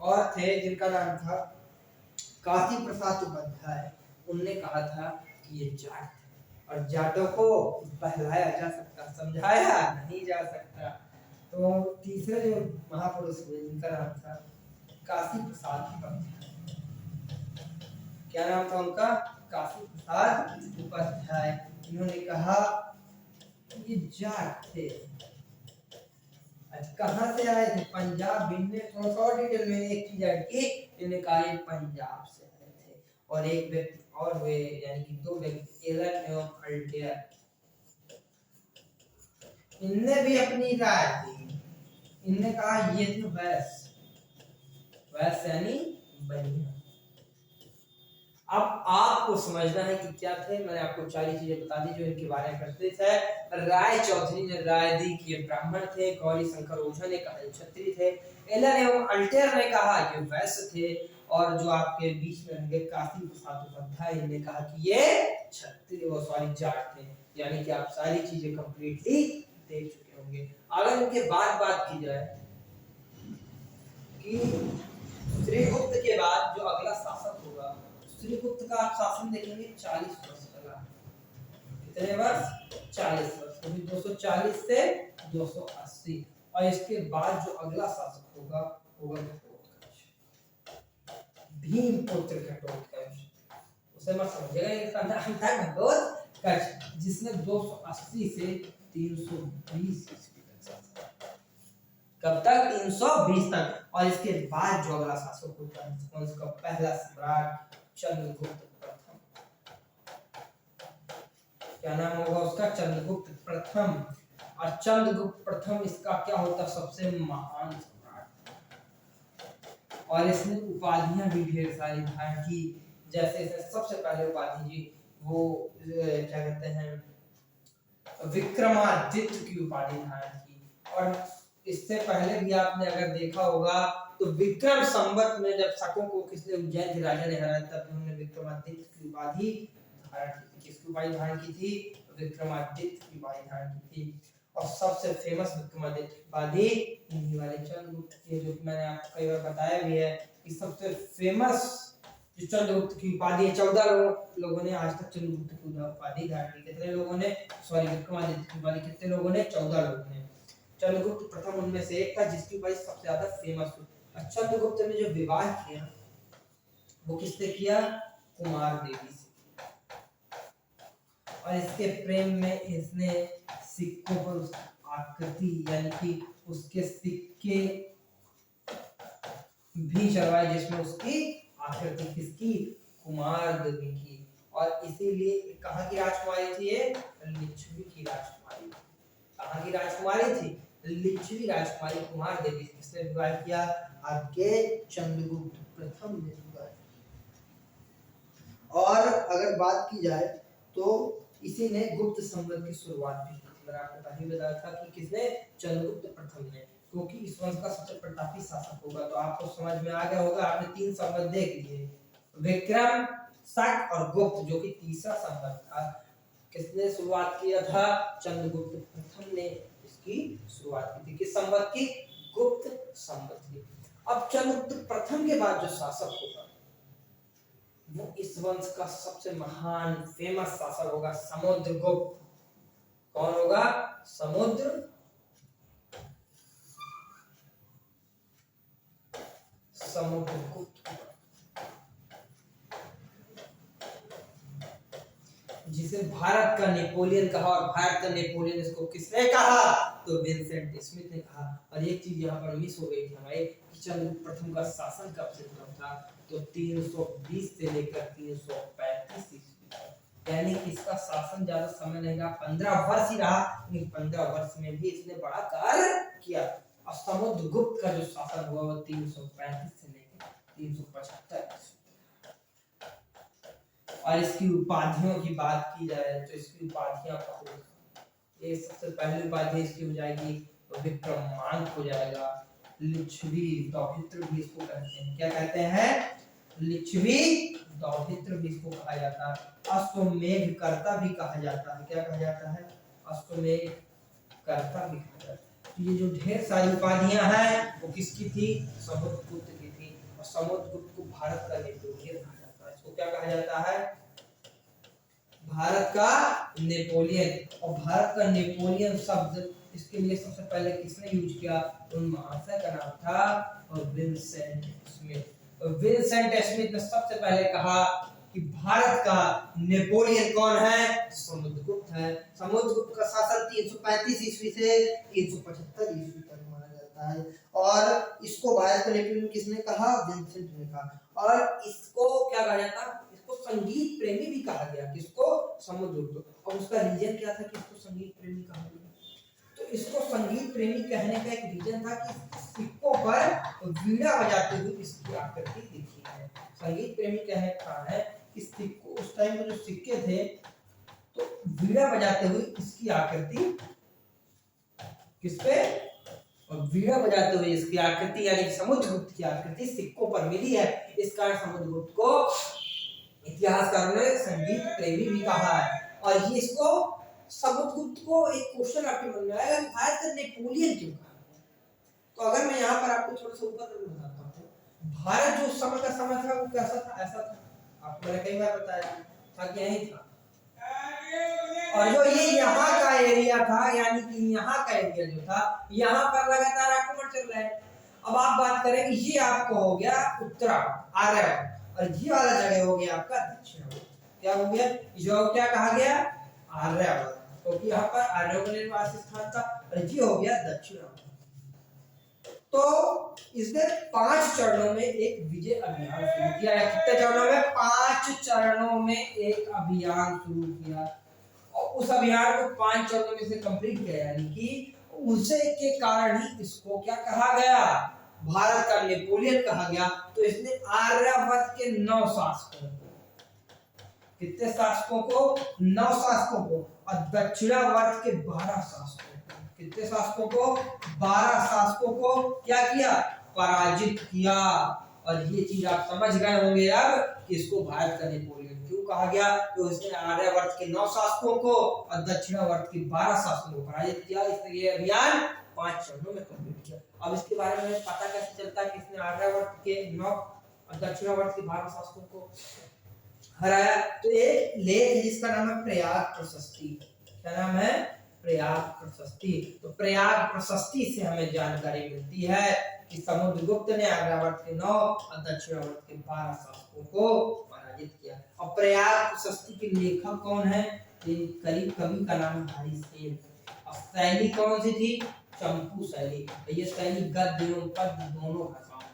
और थे जिनका नाम था काशी प्रसाद उपाध्याय, उनने कहा था कि ये जाट थे। और जाटों को बहलाया जा सकता, समझाया नहीं जा सकता। तो तीसरे जो महापुरुष हुए जिनका नाम था काशी प्रसाद उपाध्याय, क्या नाम था उनका, काशी प्रसाद उपाध्याय। इन्होंने कहा ये जाट थे। कहां से आए थे, पंजाब, भिंड। थोड़ा और डिटेल में एक चीज ऐड की, इन्होंने कहा ये पंजाब से आए थे। और एक व्यक्ति और हुए, यानी कि 2 व्यक्ति, एलन एवं अल्टेयर, इनने भी अपनी राय दी। इनने कहा ये थे वैश्य, वैश्य यानी बनिया। अब आपको समझना है कि क्या थे। मैंने आपको 4 चीजें बता दी जो इनके बारे में प्रचलित है। राय चौधरी ने राय दी कि ये ब्राह्मण थे, गौरी शंकर ओझा ने कहा क्षत्रिय थे, एलन एवं अल्टेयर ने कहा कि वैश्य थे, और जो आपके बीच में रह गए काशी प्रसाद उपाध्याय, इन्होंने कहा कि ये क्षत्रिय व सॉरी जाट थे। यानी कि आप सारी चीजें कंप्लीटली देख चुके होंगे। अगर इनके बाद बात की जाए कि श्रीगुप्त के बाद जो अगला शासक होगा, श्रीगुप्त का आप शासन देखेंगे 40 वर्ष चला। कितने वर्ष, 40 वर्ष, तो 240 से 280। और इसके बाद जो अगला शासक होगा घटोत्कच, भीमपुत्र घटोत्कच। उसे मत समझिएगा, इसका नाम था घटोत्कच, जिसने 280 से 320 ईस्वी तक शासन। कब तक, 320 तक। और इसके बाद जो अगला शासक होता है उसका पहला सम्राट चंद्रगुप्त प्रथम। क्या नाम होगा उसका, चंद्रगुप्त प्रथम। और चंद्रगुप्त प्रथम इसका क्या होता, सबसे महान सम्राट। और इसने उपाधियां भी ढेर सारी धारण की। जैसे सबसे पहले उपाधि जी वो क्या कहते हैं, विक्रमादित्य की उपाधि धारण की। और इससे पहले भी आपने अगर देखा होगा तो विक्रम संवत में जब शकों को किसने, उज्जैन के राजा ने हराया, तब उन्होंने विक्रमादित्य की उपाधि धारण की थी। किसकी उपाधि धारण की थी, विक्रमादित्य की उपाधि धारण की थी। और सबसे फेमस विक्रमादित्य की उपाधि इन्हीं वाले चंद्रगुप्त की, जो मैंने आपको कई बार बताया भी है कि सबसे फेमस जो चंद्रगुप्त की उपाधि है, 14 लोगों ने आज तक चंद्रगुप्त की उपाधि धारण की। कितने लोगों ने, सॉरी विक्रमादित्य की उपाधि कितने लोगों ने, 14 लोगों ने। चंद्रगुप्त प्रथम उनमें से एक था जिसकी उपाधि सबसे ज्यादा फेमस हुई। चंद्रगुप्त ने जो विवाह किया वो किससे किया, कुमार देवी से। और इसके प्रेम में इसने सिक्कों पर उसकी आकृति, यानी कि उसके सिक्के भी चढ़वाए जिसमें उसकी आकृति किसकी, कुमार देवी की। और इसीलिए कहाँ की राजकुमारी थी ये, लिच्छवी की राजकुमारी। कहाँ की राजकुमारी थी, लिच्छवी राजकुमारी कुमार देवी। किसने विवाह किया, आपके चंद्रगुप्त प्रथम ने विवाह। और अगर बात की जाए तो इसी ने गुप्त संवत की शुरुआत भी की थी। मैंने आपको पहले ही बताया था कि किसने, चंद्रगुप्त प्रथम ने, क्योंकि इस वंश का सबसे प्रतापी शासक होगा। तो आपको समझ में आ गया होगा, आपने 3 संवत देख लिए, विक्रम, शक और गुप्त, जो कि तीसरा संवत था। किसने शुरुआत किया था, चंद्रगुप्त प्रथम ने इसकी शुरुआत की थी। किस संवत की, गुप्त संवत की। अब चंद्रगुप्त प्रथम के बाद जो शासक होगा वो इस वंश का सबसे महान फेमस शासक होगा, समुद्रगुप्त। कौन होगा, समुद्रगुप्त। जिसे भारत का नेपोलियन कहा, और भारत का नेपोलियन इसको किसने कहा, तो विंसेंट स्मिथ ने कहा। और एक चीज यहाँ पर मिस हो गई थी हमारे, चंद्रगुप्त प्रथम का शासन कब से शुरू था, तो 320 से लेकर 335 ईस्वी तक, यानी कि इसका शासन ज्यादा समय नहीं रहा, 15 वर्ष ही रहा, लेकिन 15 वर्ष में भी इसने बड़ा कार्य किया। और समुद्रगुप्त का जो शासन हुआ वो 335 से लेकर 375। और इसकी उपाधियों की बात की जाए तो इसकी उपाधियां, ये सबसे पहली उपाधि इसकी हो जाएगी विक्रमांक हो जाएगा, लिच्छवी दौहित्र भी इसको कहते हैं। क्या कहते हैं, लिच्छवी दौहित्र भी इसको कहा जाता है। अश्वमेध कर्ता भी कहा जाता है। क्या कहा जाता है, अश्वमेध कर्ता भी कहा जाता है। तो ये जो ढेर सारी उपाधियां हैं वो किसकी थी, समुद्रगुप्त की थी। और समुद्रगुप्त को भारत का नेपोलियन कहा जाता है। इसको क्या कहा जाता है, भारत का नेपोलियन। और भारत का नेपोलियन शब्द इसके लिए सबसे पहले किसने यूज किया, उन महाशय का नाम था विंसेंट स्मिथ। विंसेंट स्मिथ ने सबसे पहले कहा कि भारत का नेपोलियन कौन है, समुद्रगुप्त है। समुद्रगुप्त का शासन 335 ईस्वी से 375 ईस्वी तक माना जाता है। और इसको भारत का नेपोलियन किसने कहा, विंसेंट ने कहा। और इसको क्या कहा जाता है, इसको संगीत प्रेमी भी कहा गया। किसको, समुद्रगुप्त। और उसका रीजन क्या था कि इसको संगीत प्रेमी कहा गया, तो इसको संगीत प्रेमी कहने का एक रीजन था कि सिक्कों पर वीणा बजाते हुए इसकी आकृति दिखी है। संगीत प्रेमी कहने का है कि सिक्कों, उस टाइम में जो सिक्के थे तो वीणा बजाते हुए इसकी आकृति किस पे, और वीणा बजाते हुए इसकी आकृति यानी समुद्रगुप्त की आकृति सिक्कों पर मिली है। इस कारण समुद्रगुप्त को इतिहासकारों ने संगीत प्रेमी भी कहा है। और ये इसको, समुद्रगुप्त को एक क्वेश्चन आपके मन में आएगा कि भारत का नेपोलियन क्यों कहा। तो अगर मैं यहाँ पर आपको थोड़ा सा ऊपर बताता हूँ, भारत जो उस समय का समय था वो कैसा था, ऐसा था। आपको मैंने कई बार बताया था कि यही था। और जो ये यहाँ का एरिया था, यानी कि यहाँ का एरिया जो था, यहाँ पर लगातार आक्रमण चल रहा है। अब आप बात करें, ये आपको हो गया उत्तराखंड, आर्यवर्त, और ये वाला जगह हो गया आपका दक्षिण। क्या हो गया, जो क्या कहा गया, आर्यवर्त, क्योंकि यहाँ पर आर्यों का निवास स्थान था। और ये हो गया दक्षिण। तो इसने 5 चरणों में एक विजय अभियान शुरू किया है। कितने चरणों में, 5 चरणों में एक अभियान शुरू किया। और उस अभियान को 5 चरणों में से कंप्लीट किया, यानी कि उसे के कारण ही इसको क्या कहा गया, भारत का नेपोलियन कहा गया। तो इसने आर्यावर्त के 9 शासकों को, कितने शासकों को, 9 शासकों को, और दक्षिणावर्त के 12 शासकों को, कितने शासकों को, 12 शासकों को क्या किया, पराजित किया। और ये चीज आप समझ गए होंगे अब इसको भारत का नेपोलियन क्यों कहा गया। तो इसने आर्यावर्त के 9 शासकों को और दक्षिणावर्त के 12 शासकों को पराजित किया। इसने ये अभियान 5 चरणों में कंप्लीट किया। अब इसके बारे में पता कैसे चलता है कि इसने आर्यावर्त के 9 और दक्षिणावर्त के 12 शासकों को हराया। तो एक लेख है जिसका नाम है प्रयाग प्रशस्ति। क्या नाम है, प्रयाग प्रशस्ति। तो प्रयाग प्रशस्ति से हमें जानकारी मिलती है कि समुद्रगुप्त ने आर्यावर्त के 9 और दक्षिणावर्त के 12 शासकों को पराजित किया। और प्रयाग प्रशस्ति के लेखक कौन है, करीब कवि का नाम हरि सेन। और शैली कौन सी थी, चंपू शैली। ये शैली गद्य एवं पद्य दोनों भाषाओं में,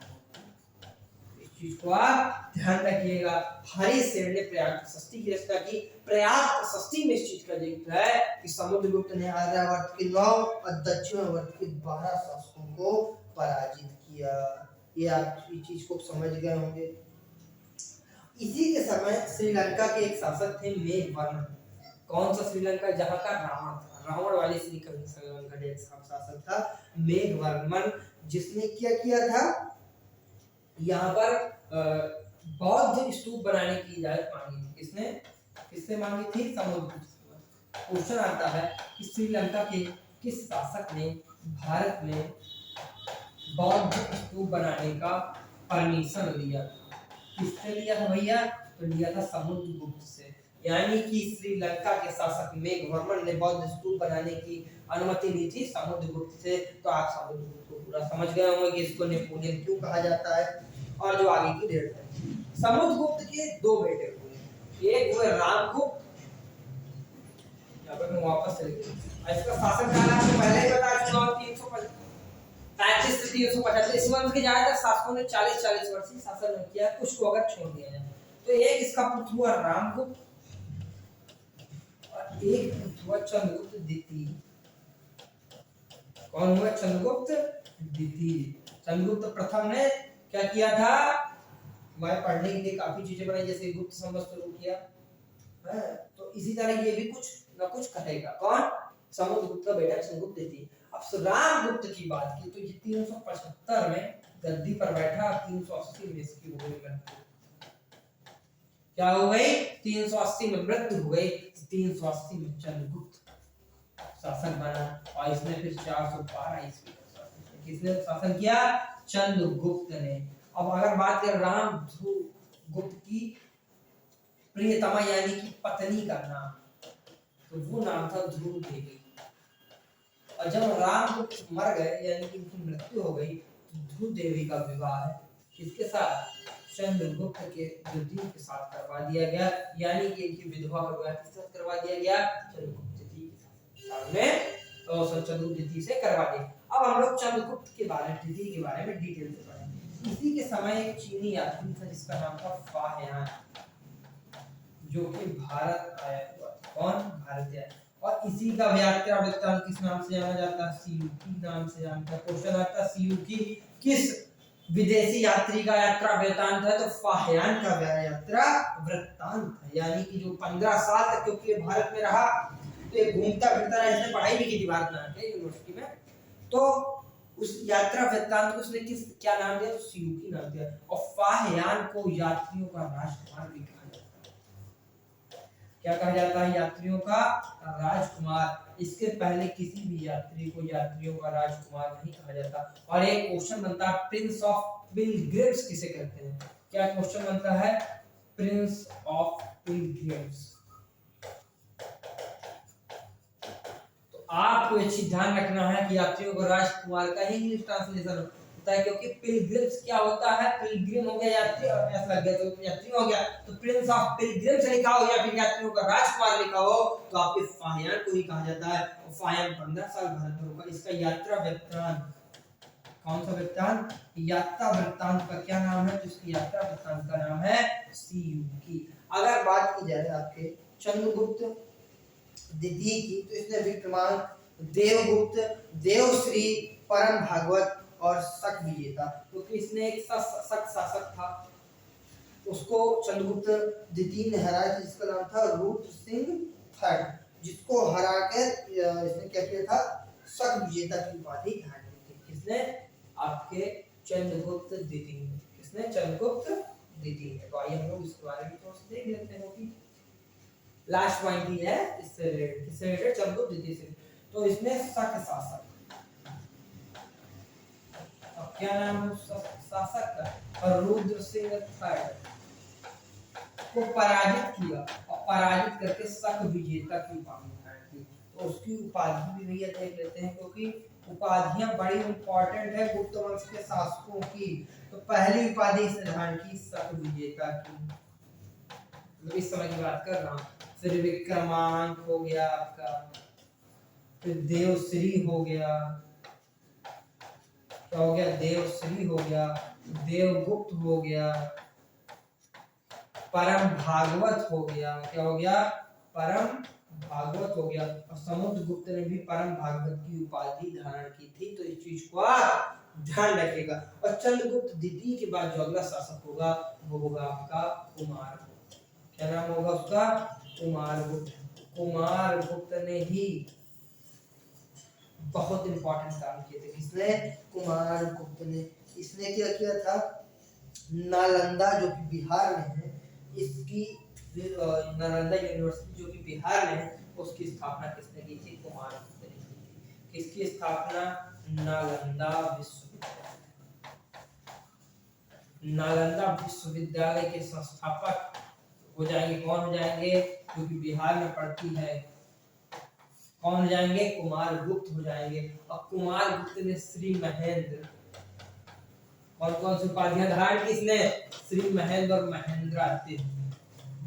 इस चीज को आप ध्यान रखिएगा। हरि सेन ने प्रयाग प्रशस्ति की रचना की। प्रयाग प्रशस्ति में इस चीज का जिक्र है कि समुद्रगुप्त ने आर्यावर्त के 9 और दक्षिणावर्त के 12 शासकों को पराजित किया। ये आप इस चीज को समझ गए होंगे। इसी के समय श्रीलंका के एक शासक थे मेघवर्मन। कौन सा श्रीलंका, जहां का रावण था। रावण वाली श्रीलंका का एक शासक था मेघवर्मन, जिसने क्या किया था, यहाँ पर बौद्ध स्तूप बनाने की इजाजत मांगी थी। किसने किससे मांगी थी? समुद्रगुप्त। क्वेश्चन आता है कि श्रीलंका के किस शासक ने भारत में बौद्ध स्तूप बनाने का परमिशन लिया था? किससे लिया था भैया? तो लिया था समुद्रगुप्त से। यानी कि श्रीलंका के शासक मेघवर्मन ने बौद्ध स्तूप बनाने की अनुमति ली थी समुद्रगुप्त से। तो आप समुद्रगुप्त को पूरा समझ गए होंगे कि इसको नेपोलियन क्यों कहा जाता है। और जो आगे की डेट है, समुद्रगुप्त के दो बेटे हुए, एक हुए रामगुप्त, यहाँ पर मैं वापस चले गए, इसका शासन काल आपको पहले ही बता चुका हूं, 335 से 375 वंश के ज्यादातर शासकों ने 40-40 वर्ष ही शासन किया, कुछ को अगर छोड़ दिया जाए तो एक इसका पुत्र हुआ रामगुप्त और एक पुत्र हुआ चंद्रगुप्त द्वितीय। कौन हुआ? चंद्रगुप्त द्वितीय। चंद्रगुप्त प्रथम ने क्या किया था? हमारे पढ़ने के लिए काफी चीजें बनाई, जैसे गुप्त संवत शुरू किया है, तो इसी तरह ये भी कुछ ना कुछ करेगा। कौन? समुद्रगुप्त का बेटा चंद्रगुप्त द्वितीय। अब रामगुप्त की बात की तो ये 375 में गद्दी पर बैठा, 380 में इसकी हो गई मृत्यु। क्या हो गई? 380 में मृत्यु हो गई। 380 में चंद्रगुप्त शासक बना और इसने फिर 412 ईस्वी तक शासन किया। किसने शासन किया? चंद्रगुप्त ने। अब अगर बात करें रामगुप्त की प्रियतमा यानी कि पत्नी का नाम, तो वो नाम था ध्रुव देवी। और जब रामगुप्त मर गए यानी कि उनकी मृत्यु हो गई, तो ध्रुव देवी का विवाह किसके साथ? चंद्रगुप्त के द्वितीय के साथ करवा दिया गया, यानी कि इनकी विधवा हो गया। किसके साथ करवा दिया गया? चंद्रगुप्त द्वितीय के साथ में, तो चंद्रगुप्त द्वितीय से करवा दिया। अब हम लोग चंद्रगुप्त के बारे में, द्वितीय के बारे में डिटेल से पढ़ेंगे। इसी के समय एक चीनी यात्री था जिसका नाम था फाह्यान, जो कि भारत आया हुआ। कौन? भारत आया। और इसी का यात्रा वृत्तांत किस नाम से जाना जाता है? सीयूकी नाम से जानता है। क्वेश्चन आता है सीयूकी किस विदेशी यात्री का यात्रा वृत्तांत है? तो फाह्यान का यात्रा वृत्तांत है। यानी कि जो 15 साल तक क्योंकि भारत में रहा, तो ये घूमता फिरता रहा, इसने पढ़ाई भी की थी भारत में यूनिवर्सिटी में, तो उस यात्रा वृत्तांत को उसने क्या नाम दिया? तो सीयूकी नाम दिया। और फाह्यान को यात्रियों का राजकुमार भी कहा जाता है। क्या कहा जाता है? यात्रियों का राजकुमार। इसके पहले किसी भी यात्री को यात्रियों का राजकुमार नहीं कहा जाता। और एक क्वेश्चन बनता है, प्रिंस ऑफ पिलग्रिम्स किसे कहते हैं? क्या क्वेश्चन बनता है? Prince of pilgrims. तो आपको ये चीज ध्यान रखना है कि यात्रियों का राजकुमार का ही इंग्लिश ट्रांसलेशन होता है, क्योंकि पिलग्रिम्स क्या होता है? पिलग्रिम हो गया यात्री, ऐसा लग गया तो यात्री हो गया, तो प्रिंस ऑफ पिलग्रिम्स लिखा हो या फिर यात्रियों का राजकुमार लिखा हो तो आपके फाह्यान को ही कहा जाता है। और फाह्यान 15 साल भारत में रुका। इसका यात्रा वृत्तांत, कौन सा वृत्तांत? यात्रा वृत्तांत का क्या नाम है? तो इसकी यात्रा वृत्तांत का नाम है सीयूकी। अगर बात की जाए आपके चंद्रगुप्त द्वितीय की, तो इसने विक्रमांक, देवगुप्त, देवश्री, परम भागवत और शक विजेता, क्योंकि इसने एक शक शासक था, उसको चंद्रगुप्त द्वितीय ने हराया, जिसका नाम था रूप सिंह थर्ड, जिसको हरा कर इसने क्या किया था? शक विजेता की उपाधि धारण की थी। किसने? आपके चंद्रगुप्त द्वितीय। किसने? चंद्रगुप्त द्वितीय। तो आइए हम लोग इसके बारे में थोड़ा सा देख लेते हैं कि लास्ट पॉइंट ही है इससे रिलेटेड चंद्रगुप्त द्वितीय से। तो इसमें शक शासक, अब क्या नाम है शासक का? और रुद्र सिंह थर्ड को पराजित किया और पराजित करके शक विजेता की उपाधि धारण की। तो उसकी उपाधि भी भैया देख लेते हैं, क्योंकि उपाधियां बड़ी इंपॉर्टेंट है गुप्त वंश के शासकों की। तो पहली उपाधि इसने धारण की शक विजेता की, मतलब इस समय की बात कर रहा हूँ। फिर विक्रमांक हो गया आपका, फिर देवश्री हो गया, क्या हो गया? देवश्री हो गया, देवगुप्त हो गया, परम भागवत हो गया। क्या हो गया? परम भागवत हो गया। और समुद्रगुप्त ने भी परम भागवत की उपाधि धारण की थी। तो इस चीज को आप ध्यान रखिएगा। और चंद्रगुप्त द्वितीय के बाद जो अगला शासक होगा वो होगा आपका कुमारगुप्त। क्या नाम होगा उसका? कुमारगुप्त। कुमारगुप्त ने ही बहुत इंपॉर्टेंट काम किए थे। किसने? कुमारगुप्त ने। इसने क्या किया था? नालंदा जो कि बिहार में है, इसकी नालंदा यूनिवर्सिटी जो कि बिहार में है, उसकी स्थापना किसने की थी? कुमारगुप्त ने की थी। किसकी स्थापना? नालंदा विश्वविद्यालय। नालंदा विश्वविद्यालय के संस्थापक हो जाएंगे कौन हो जाएंगे? जो कि बिहार में पढ़ती है, कौन हो जाएंगे? कुमारगुप्त हो जाएंगे। और कुमारगुप्त ने श्री महेंद्र, कौन कौन सी उपाधियां धारण की इसने? श्री महेंद्र और महेंद्रादित्य,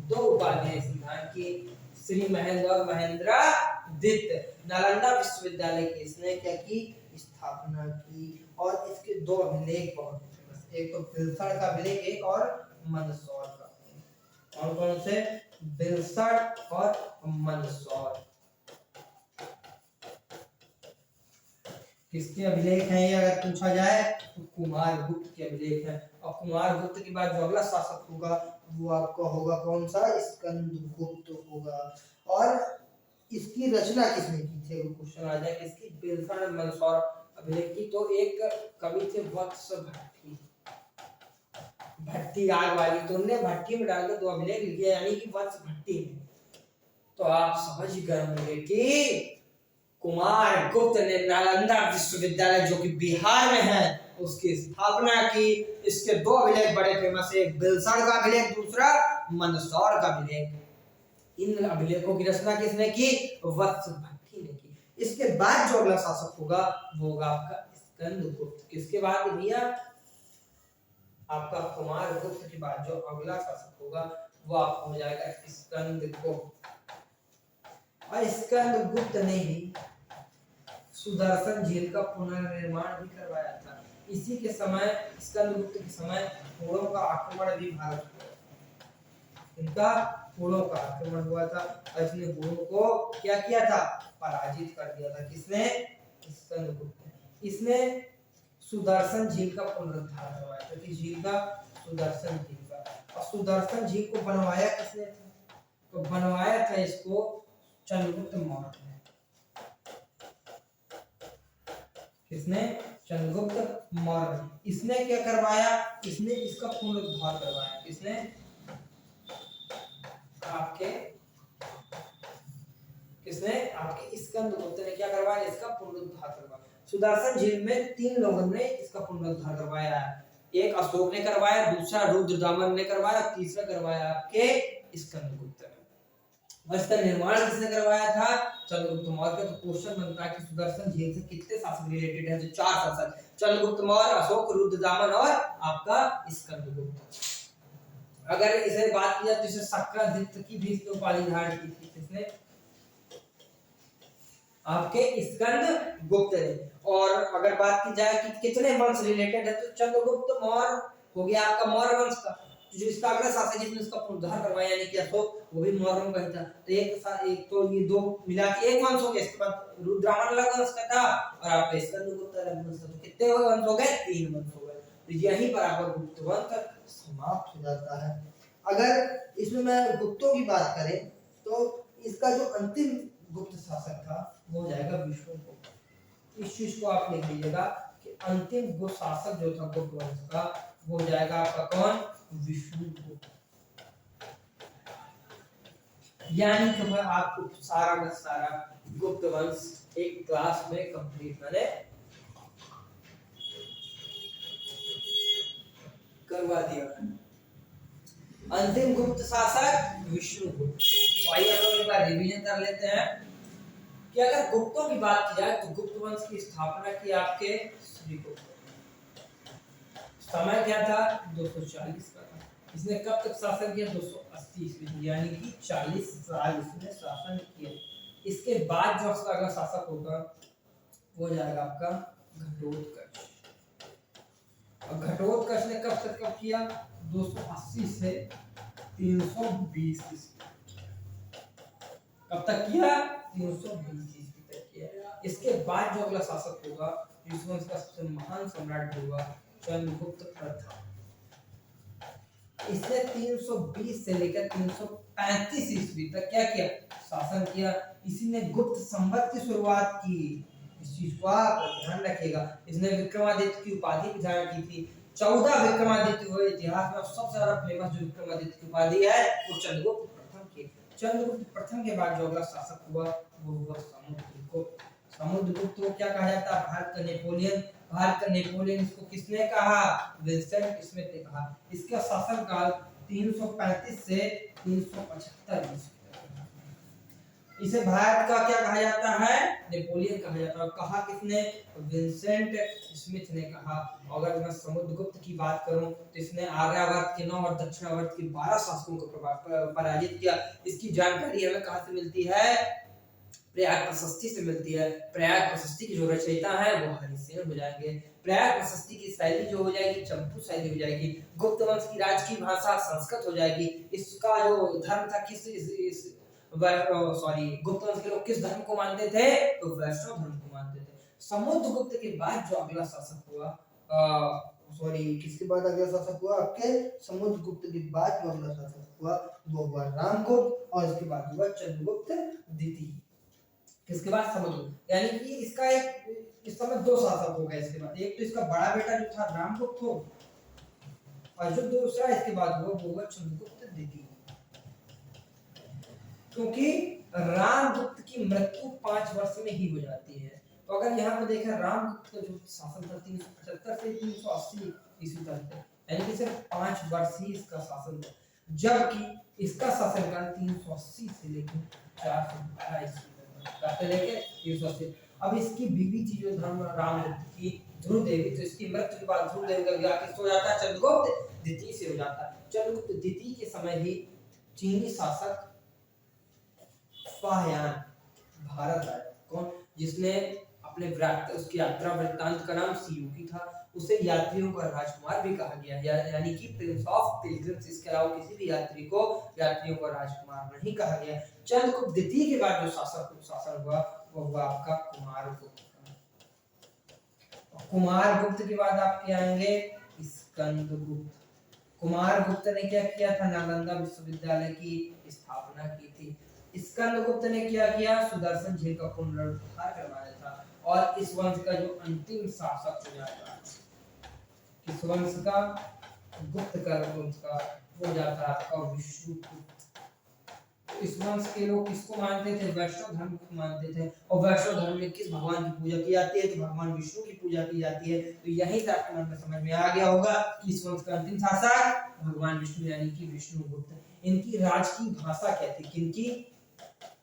दो उपाधियां इसने धारण की, श्री महेंद्र और महेंद्रादित्य। नालंदा विश्वविद्यालय की इसने क्या की? स्थापना की। और इसके दो अभिलेख बहुत फेमस, एक तो बिलसड़ का अभिलेख, एक और मंदसौर का। कौन कौन से? बिलसड़ और मंदसौर। किसके अभिलेख हैं ये अगर पूछा जाए तो कुमारगुप्त के अभिलेख हैं। और कुमारगुप्त के बाद जो अगला शासक होगा वो आपका होगा कौन सा? स्कंदगुप्त होगा। और इसकी रचना किसने की थी? अगर क्वेश्चन आ जाए इसकी बिलसड़ और मंदसौर अभिलेख की, तो एक कवि थे वत्स भट्टी, भट्टी आग वाली, तो उन्होंने भट्टी में डालकर दो अभिलेख लिखे, यानी कि वत्स भट्टी ने। तो आप समझ गए होंगे कि कुमारगुप्त ने नालंदा विश्वविद्यालय जो कि बिहार में है उसकी स्थापना की। इसके दो अभिलेख बड़े फेमस है, एक बिलसड़ का अभिलेख, दूसरा मंदसौर का अभिलेख। इन अभिलेखों की रचना किसने की? वत्स भट्टी ने की। इसके बाद जो अगला शासक होगा वो होगा आपका स्कंदगुप्त। किसके बाद भैया? आपका कुमारगुप्त के बाद जो अगला शासक होगा वो आपको हो जाएगा स्कंदगुप्त। और स्कंदगुप्त ने ही सुदर्शन झील का पुनर्निर्माण भी करवाया था। इसी के समय, स्कंदगुप्त के समय, घोड़ों का आक्रमण भी भारत पर, इनका घोड़ों का आक्रमण हुआ था और इसने घोड़ों को क्या किया था? पराजित कर दिया था। किसने? स्कंदगुप्त ने। इसने सुदर्शन झील का पुनरुद्धार करवाया था। किस झील का? सुदर्शन झील का। और सुदर्शन झील को बनवाया किसने था? तो बनवाया था इसको चंद्रगुप्त मौर्य ने। किसने? चंद्रगुप्त मौर्य। इसने क्या करवाया? इसने इसका पुनरुद्धार करवाया। किसने? आपके किसने? आपके स्कंदगुप्त ने क्या करवाया? इसका पुनरुद्धार करवाया। सुदर्शन झील में तीन लोगों ने इसका पुनरुद्धार करवाया है। एक अशोक ने करवाया, दूसरा रुद्रदामन ने करवाया, तीसरा करवाया आपके स्कंदगुप्त ने। और इसका निर्माण किसने करवाया था? चंद्रगुप्त मौर्य। तो क्वेश्चन बनता है कि सुदर्शन झील से कितने शासक रिलेटेड है? तो चार शासक, चंद्रगुप्त मौर्य, अशोक, रुद्रदामन और आपका स्कंदगुप्त। अगर इसे बात की जाए तो इसे शक्रादित्य की भी उपाधि धारण की थी। किसने? आपके स्कंदगुप्त ने। और अगर बात की जाए कि कितने वंश रिलेटेड है तो चंद्रगुप्त मौर्य हो गया आपका मौर्य वंश का, जो इसका अगला शासक जिसने इसका पुनरुद्धार करवाया यानी कि अशोक, वो भी मौर्य का ही था। तो एक तो ये दो मिला के एक वंश हो गया। इसके बाद रुद्रदामन अलग वंश का था और आपका स्कंदगुप्त अलग वंश का। तो कितने वंश हो गए? तीन वंश हो गए। तो यहीं पर आपका गुप्त वंश समाप्त हो जाता है। अगर इसमें मैं गुप्तों की बात करें तो इसका जो अंतिम गुप्त शासक था वो हो जाएगा विष्णुगुप्त। इस चीज को आप लिख लीजिएगा कि अंतिम गुप्त शासक जो था गुप्त वंश का वो हो जाएगा आपका कौन? विष्णुगुप्त। यानी कि मैं आपको सारा का सारा गुप्त वंश एक क्लास में कंप्लीट मैंने करवा दिया। अंतिम गुप्त शासक विष्णुगुप्त। तो आइए हम लोग एक बार रिवीजन कर लेते हैं कि अगर गुप्तों की बात की जाए तो गुप्त वंश की स्थापना की आपके श्रीगुप्त। समय क्या था? 240 का था। इसने कब तक शासन किया? 280 ईस्वी, यानी कि 40 साल इसने शासन किया। इसके बाद जो अगला शासक होगा वो जाएगा आपका घटोत्कच। और घटोत्कच ने कब तक कब किया? 280 से 320 ईस्वी। कब तक किया? 320 ईस्वी तक किया। इसके बाद जो अगला शासक होगा इस वंश का सबसे महान सम्राट होगा चंद्रगुप्त प्रथम। इसने 320 से लेकर 335 ईस्वी तक क्या किया? शासन किया। इसी ने गुप्त संवत की शुरुआत की। इस चीज को आप ध्यान रखिएगा। इसने विक्रमादित्य की उपाधि भी धारण की थी। 14 विक्रमादित्य हुए इतिहास में सबसे ज्यादा फेमस जो विक्रमादित्य की उपाधि है वो चंद्रगुप्त प्रथम की। चंद्रगुप्त प्रथम के बाद जो अगला शासक हुआ वो हुआ समुद्रगुप्त। समुद्रगुप्त को क्या कहा जाता है? भारत का नेपोलियन। भारत का नेपोलियन इसको किसने कहा? विंसेंट स्मिथ ने कहा। इसका शासनकाल 335 से 375 ईस्वी। इसे भारत का क्या कहा जाता है? नेपोलियन कहा जाता है। कहा किसने? विंसेंट स्मिथ ने कहा। अगर मैं समुद्रगुप्त की बात करूं तो इसने आर्यावर्त के 9 और दक्षिणावर्त के 12 शासकों को पराजित किया। इसकी जानकारी हमें कहां से मिलती है? प्रयाग प्रशस्ति से मिलती है। प्रयाग प्रशस्ति की जो रचयिता है वो हरिसेन हो जाएंगे। प्रयाग प्रशस्ति की शैली जो हो जाएगी चंपू शैली हो जाएगी। गुप्त वंश की राजकीय भाषा संस्कृत हो जाएगी। इसका जो धर्म था गुप्त वंश के लोग किस धर्म को मानते थे? तो वैष्णव धर्म को मानते थे। समुद्रगुप्त के बाद जो अगला शासक हुआ किसके बाद अगला शासक हुआ? आपके समुद्रगुप्त के बाद जो अगला शासक हुआ वो हुआ रामगुप्त और इसके बाद हुआ चंद्रगुप्त द्वितीय। किसके बाद? समुद्रगुप्त। यानी कि इसका इस समय 2 शासक हो गए इसके बाद। एक तो इसका बड़ा बेटा जो था रामगुप्त हो और जो दूसरा इसके बाद हुआ वो हुआ चंद्रगुप्त द्वितीय। क्योंकि रामगुप्त की मृत्यु 5 वर्ष में ही हो जाती है। तो अगर यहाँ पे देखा रामगुप्त का जो शासन था 375 से 380 ईस्वी तक, यानी कि सिर्फ 5 वर्ष ही इसका शासन था। जबकि इसका शासनकाल 380 से लेकर 412 ईस्वी तक लेके 380। अब इसकी बीवी थी जो धर्म रामगुप्त की ध्रुव देवी, तो इसकी मृत्यु के बाद ध्रुव देवी का विवाह किससे हो जाता है? चंद्रगुप्त द्वितीय से हो जाता है। चंद्रगुप्त द्वितीय के समय ही चीनी शासक फाह्यान भारत आया। कौन? जिसने अपने उसकी यात्रा वृत्तांत का नाम सियूकी था। उसे यात्रियों का राजकुमार भी कहा गया, यानी कि प्रिंस ऑफ पिलग्रिम्स। इसके अलावा किसी भी यात्री को यात्रियों का राजकुमार नहीं कहा गया। चंद्रगुप्त द्वितीय के बाद जो शासन हुआ वो हुआ आपका कुमारगुप्त। कुमारगुप्त के बाद आपके आएंगे स्कंदगुप्त। कुमारगुप्त ने क्या किया था? नालंदा विश्वविद्यालय की स्थापना की थी। स्कंदगुप्त ने क्या किया? सुदर्शन झील का पुनरुद्धार करवाया था। और इस वंश का जो अंतिम शासक हो जाता है, इस वंश का गुप्त का वंश का हो जाता है आपका विष्णुगुप्त। इस वंश के लोग किसको मानते थे? वैष्णव धर्म को मानते थे। और वैष्णव धर्म में किस भगवान की पूजा की जाती है? तो भगवान विष्णु की पूजा की जाती है। तो यही से आपके मन में समझ में आ गया होगा कि इस वंश का अंतिम शासक भगवान विष्णु यानी कि विष्णुगुप्त। इनकी राजकीय भाषा क्या थी? किनकी?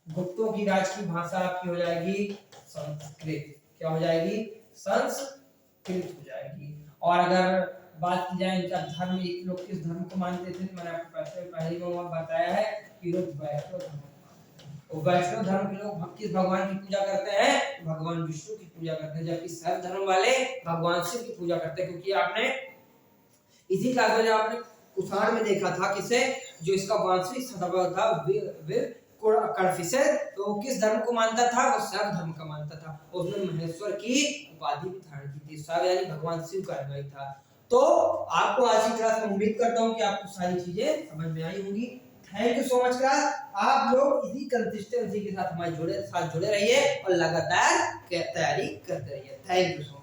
गुप्तों की राजकीय भाषा आपकी हो जाएगी संस्कृत। क्या हो जाएगी? संस्कृत हो जाएगी। और अगर बात की जाए इनका धर्म, एक लोग किस धर्म को मानते थे? मैंने आपको पहले ही बताया है कि लोग वैष्णव धर्म। वैष्णव धर्म के लोग किस भगवान की पूजा करते हैं? भगवान विष्णु की पूजा करते हैं। जबकि शैव धर्म वाले भगवान शिव की पूजा करते हैं। क्योंकि आपने इसी क्लास में आपने कुषाण में देखा था किसे, जो इसका वास्तविक सदस्य था कणफिसेस, तो वो किस धर्म को मानता था? वो शैव धर्म का मानता था। उसने महेश्वर की उपाधि भी धारण की थी। शैव यानी भगवान शिव का अनुयायी था। तो आपको आज की क्लास में उम्मीद करता हूं कि आपको सारी चीजें समझ में आई होंगी। Thank you so much class. आप लोग इसी कंसिस्टेंसी के साथ हमारे जुड़े रहिए और लगातार तैयारी करते रहिए। Thank you so much.